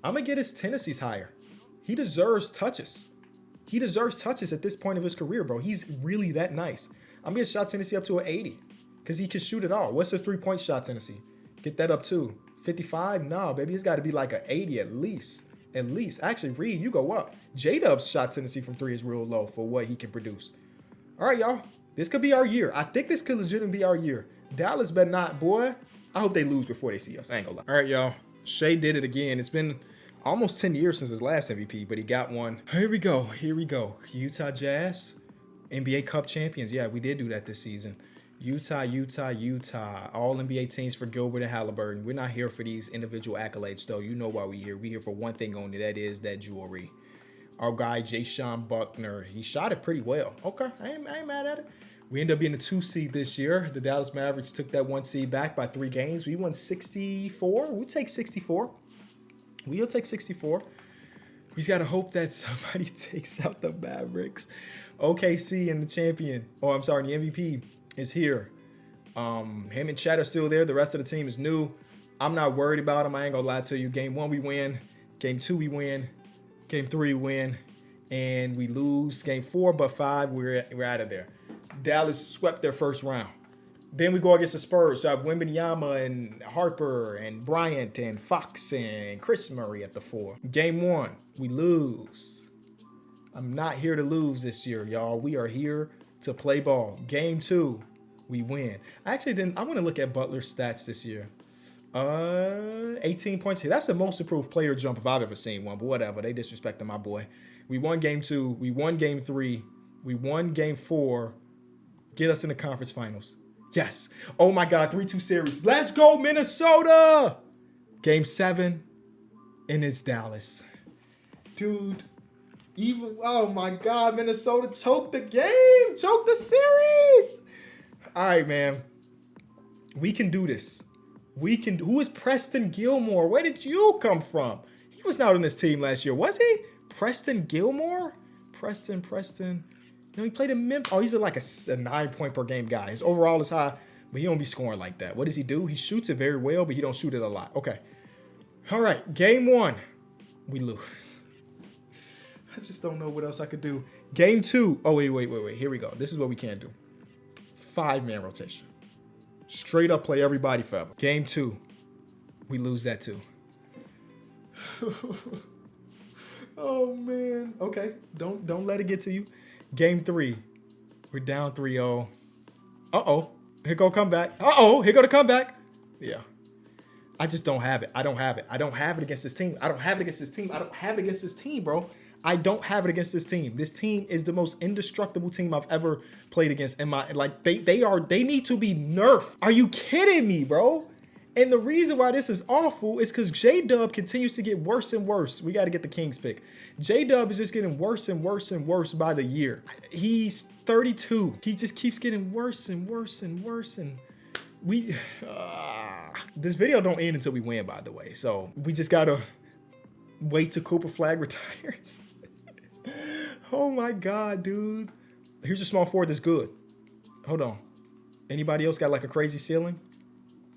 I'm going to get his Tennessee's higher. He deserves touches. He deserves touches at this point of his career, bro. He's really that nice. I'm going to shot Tennessee up to an 80 because he can shoot it all. What's the 3-point shot, Tennessee? Get that up too. 55? Nah, baby. It's got to be like an 80 at least. At least. Actually, Reed, you go up. J-Dub's shot Tennessee from 3 is real low for what he can produce. All right, y'all. This could be our year. I think this could legitimately be our year. Dallas better not, boy. I hope they lose before they see us. I ain't gonna lie. All right, y'all. Shea did it again. It's been almost 10 years since his last MVP, but he got one. Here we go. Here we go. Utah Jazz, NBA Cup champions. Yeah, we did do that this season. Utah. All NBA teams for Gilbert and Halliburton. We're not here for these individual accolades, though. You know why we're here. We're here for one thing only. That is that jewelry. Our guy, Jayshon Buckner, he shot it pretty well. Okay, I ain't mad at it. We ended up being the 2 seed this year. The Dallas Mavericks took that 1 seed back by 3 games. We won 64. We'll take 64. We'll take 64. We just got to hope that somebody takes out the Mavericks. OKC and the champion, the MVP is here. Him and Chad are still there. The rest of the team is new. I'm not worried about him. I ain't going to lie to you. Game 1, we win. Game 2, we win. Game 3, we win. And we lose. Game 4, but 5, we're out of there. Dallas swept their first round. Then we go against the Spurs. So I have Wembanyama and Harper and Bryant and Fox and Chris Murray at the 4. Game 1, we lose. I'm not here to lose this year, y'all. We are here to play ball. Game 2, we win. I want to look at Butler's stats this year. 18 points here. That's the most improved player jump if I've ever seen one, but whatever. They disrespected my boy. We won Game 2. We won Game 3. We won Game 4. Get us in the conference finals. Yes. Oh my God, 3-2 series. Let's go, Minnesota. Game 7, and it's Dallas. Dude, oh my God, Minnesota choked the game. Choked the series. All right, man. We can do this. Who is Preston Gilmore? Where did you come from? He was not on this team last year, was he? Preston Gilmore? Preston. No, he played in Memphis. Oh, he's like a 9-point per game guy. His overall is high, but he don't be scoring like that. What does he do? He shoots it very well, but he don't shoot it a lot. Okay. All right. Game 1, we lose. I just don't know what else I could do. Game 2. Oh, wait. Here we go. This is what we can do. 5-man rotation. Straight up play everybody forever. Game 2, we lose that too. Oh, man. Okay. Don't let it get to you. Game 3, we're down 3-0. Uh-oh. Here go comeback. Uh-oh. Here go the comeback. Yeah. I just don't have it. I don't have it against this team. I don't have it against this team, bro. I don't have it against this team. This team is the most indestructible team I've ever played against in my, like, they need to be nerfed. Are you kidding me, bro? And the reason why this is awful is because J-Dub continues to get worse and worse. We got to get the Kings pick. J-Dub is just getting worse and worse and worse by the year. He's 32. He just keeps getting worse and worse and worse. And this video don't end until we win, by the way. So we just got to wait till Cooper Flag retires. Oh my God, dude. Here's a small forward that's good. Hold on. Anybody else got like a crazy ceiling?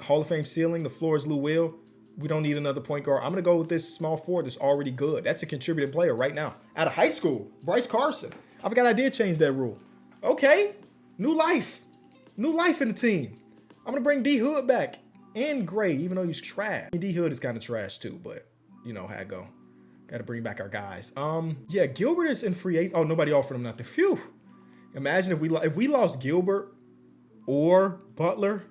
Hall of Fame ceiling. The floor is Lou Will. We don't need another point guard. I'm going to go with this small forward that's already good. That's a contributing player right now. Out of high school, Bryce Carson. I forgot I did change that rule. Okay. New life. New life in the team. I'm going to bring D Hood back. And Gray, even though he's trash. D Hood is kind of trash too, but you know how it go. Got to bring back our guys. Yeah, Gilbert is in free agent. Oh, nobody offered him nothing. Phew. Imagine if we lost Gilbert or Butler,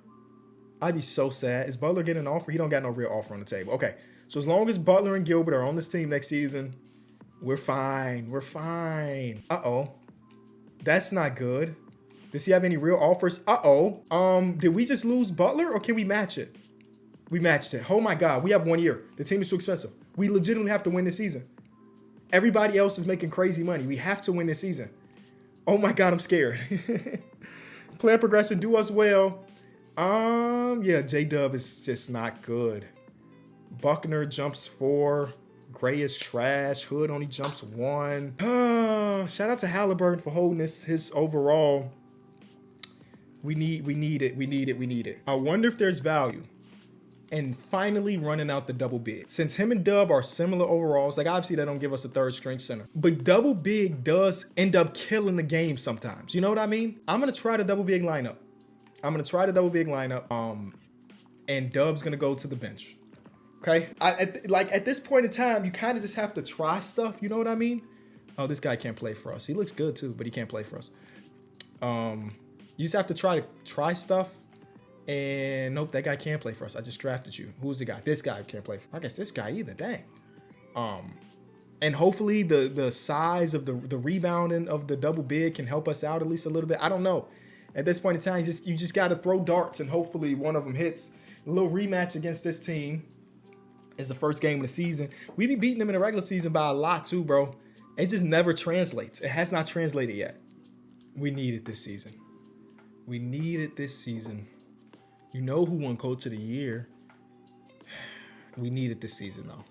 I'd be so sad. Is Butler getting an offer? He don't got no real offer on the table. Okay, so as long as Butler and Gilbert are on this team next season, we're fine. We're fine. Uh-oh. That's not good. Does he have any real offers? Uh-oh. Did we just lose Butler or can we match it? We matched it. Oh my God, we have 1 year. The team is too expensive. We legitimately have to win this season. Everybody else is making crazy money. We have to win this season. Oh my God, I'm scared. Player progression, do us well. Yeah, J-Dub is just not good. Buckner jumps 4. Gray is trash. Hood only jumps 1. Shout out to Halliburton for holding his overall. We need it. I wonder if there's value in finally running out the double big. Since him and Dub are similar overalls, like obviously they don't give us a third string center, but double big does end up killing the game sometimes. You know what I mean? I'm going to try the double big lineup. And Dub's going to go to the bench. Okay? At this point in time, you kind of just have to try stuff. You know what I mean? Oh, this guy can't play for us. He looks good too, but he can't play for us. You just have to try stuff. And nope, that guy can't play for us. I just drafted you. Who's the guy? This guy can't play for. I guess this guy either. Dang. And hopefully the size of the rebounding of the double big can help us out at least a little bit. I don't know. At this point in time, you just got to throw darts and hopefully one of them hits. A little rematch against this team is the first game of the season. We be beating them in the regular season by a lot too, bro. It just never translates. It has not translated yet. We need it this season. You know who won Coach of the Year. We need it this season, though.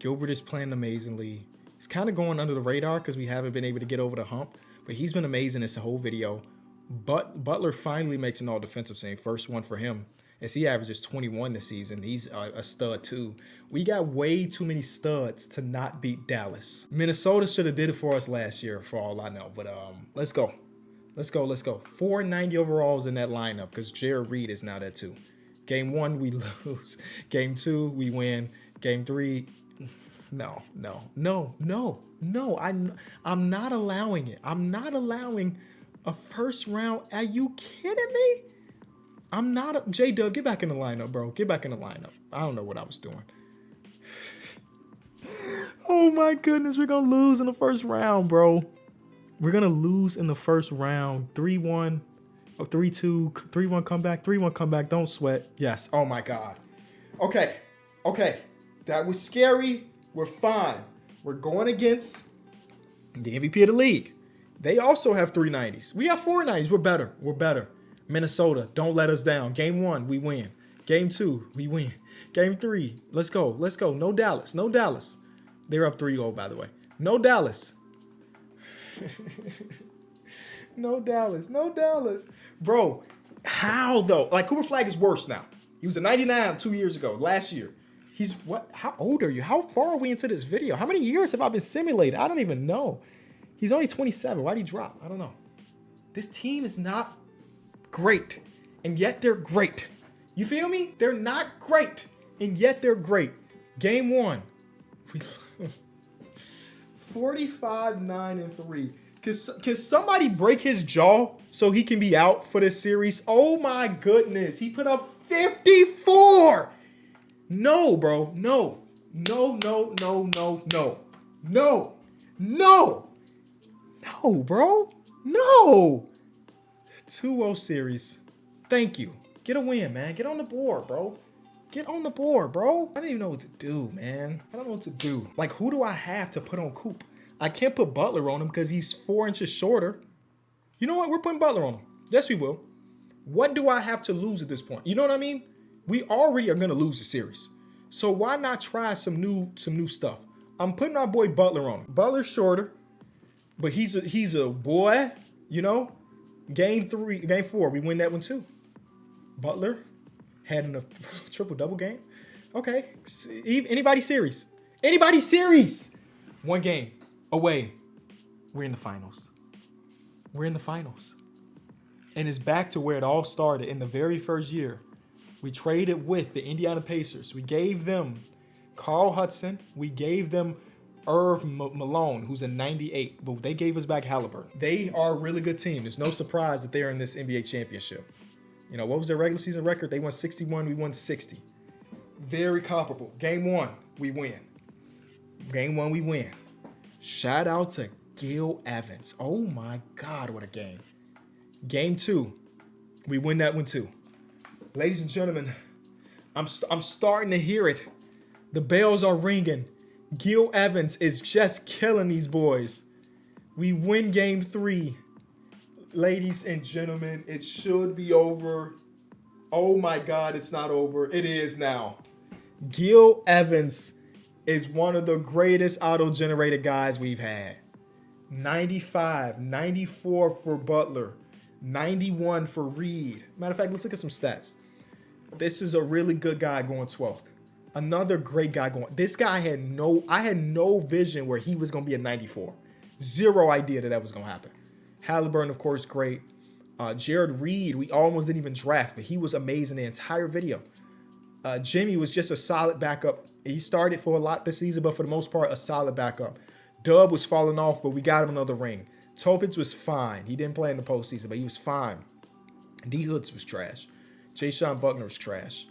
Gilbert is playing amazingly. He's kind of going under the radar because we haven't been able to get over the hump. But he's been amazing this whole video. But Butler finally makes an all-defensive team. First one for him. As he averages 21 this season. He's a stud, too. We got way too many studs to not beat Dallas. Minnesota should have did it for us last year, for all I know. But let's go. Let's go. 490 overalls in that lineup because Jared Reed is now there too. Game 1, we lose. Game 2, we win. Game 3, no. I'm not allowing it. I'm not allowing a first round. Are you kidding me? I'm not. J-Dub, get back in the lineup, bro. Get back in the lineup. I don't know what I was doing. Oh my goodness, we're going to lose in the first round, bro. We're going to lose in the first round. 3-1, 3-2, 3-1 comeback, 3-1 comeback. Don't sweat. Yes. Oh, my God. Okay. That was scary. We're fine. We're going against the MVP of the league. They also have 390s. We have 490s. We're better. Minnesota, don't let us down. Game 1, we win. Game 2, we win. Game 3, let's go. No Dallas. They're up 3-0, by the way. No Dallas. No Dallas. Bro, how though? Like Cooper Flag is worse now. He was a 99 2 years ago, last year. He's what? How old are you? How far are we into this video? How many years have I been simulated? I don't even know. He's only 27. Why'd he drop? I don't know. This team is not great, and yet they're great. You feel me? They're not great, and yet they're great. Game 1. 45-9-3. Can somebody break his jaw so he can be out for this series? Oh my goodness. He put up 54. No, bro. No, bro. No. 2-0 series. Thank you. Get a win, man. Get on the board, bro. I don't even know what to do, man. I don't know what to do. Like, who do I have to put on Coop? I can't put Butler on him because he's 4 inches shorter. You know what? We're putting Butler on him. Yes, we will. What do I have to lose at this point? You know what I mean? We already are going to lose the series. So why not try some new stuff? I'm putting our boy Butler on him. Butler's shorter. But he's a boy, you know. Game 4, we win that one too. Butler had a triple double game. Okay, anybody series? Anybody series? One game away. We're in the finals. We're in the finals. And it's back to where it all started in the very first year. We traded with the Indiana Pacers. We gave them Carl Hudson. We gave them Irv Malone, who's in 98. But they gave us back Halliburton. They are a really good team. There's no surprise that they're in this NBA championship. You know, what was their regular season record? They won 61. We won 60. Very comparable. Game 1, we win. Game 1, we win. Shout out to Gil Evans. Oh my God, what a game. Game 2, we win that one too. Ladies and gentlemen, I'm starting to hear it. The bells are ringing. Gil Evans is just killing these boys. We win game 3. Ladies and gentlemen, it should be over. Oh my God, it's not over. It is now. Gil Evans is one of the greatest auto-generated guys we've had. 95, 94 for Butler, 91 for Reed. Matter of fact, let's look at some stats. This is a really good guy going 12th. Another great guy going. This guy I had no vision where he was going to be a 94. Zero idea that was going to happen. Halliburton, of course, great. Jared Reed, we almost didn't even draft, but he was amazing the entire video. Jimmy was just a solid backup. He started for a lot this season, but for the most part, a solid backup. Dub was falling off, but we got him another ring. Topins was fine. He didn't play in the postseason, but he was fine. D. Hoods was trash. Jay-Sean Buckner was trash.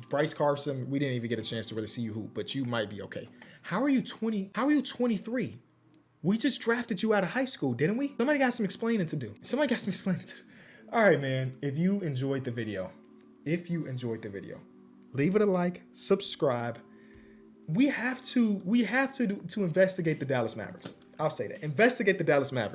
Bryce Carson, we didn't even get a chance to really see you hoop, but you might be okay. How are you 20? How are you 23? We just drafted you out of high school, didn't we? Somebody got some explaining to do. All right, man. If you enjoyed the video, leave it a like, subscribe. We have to investigate the Dallas Mavericks. I'll say that. Investigate the Dallas Mavericks.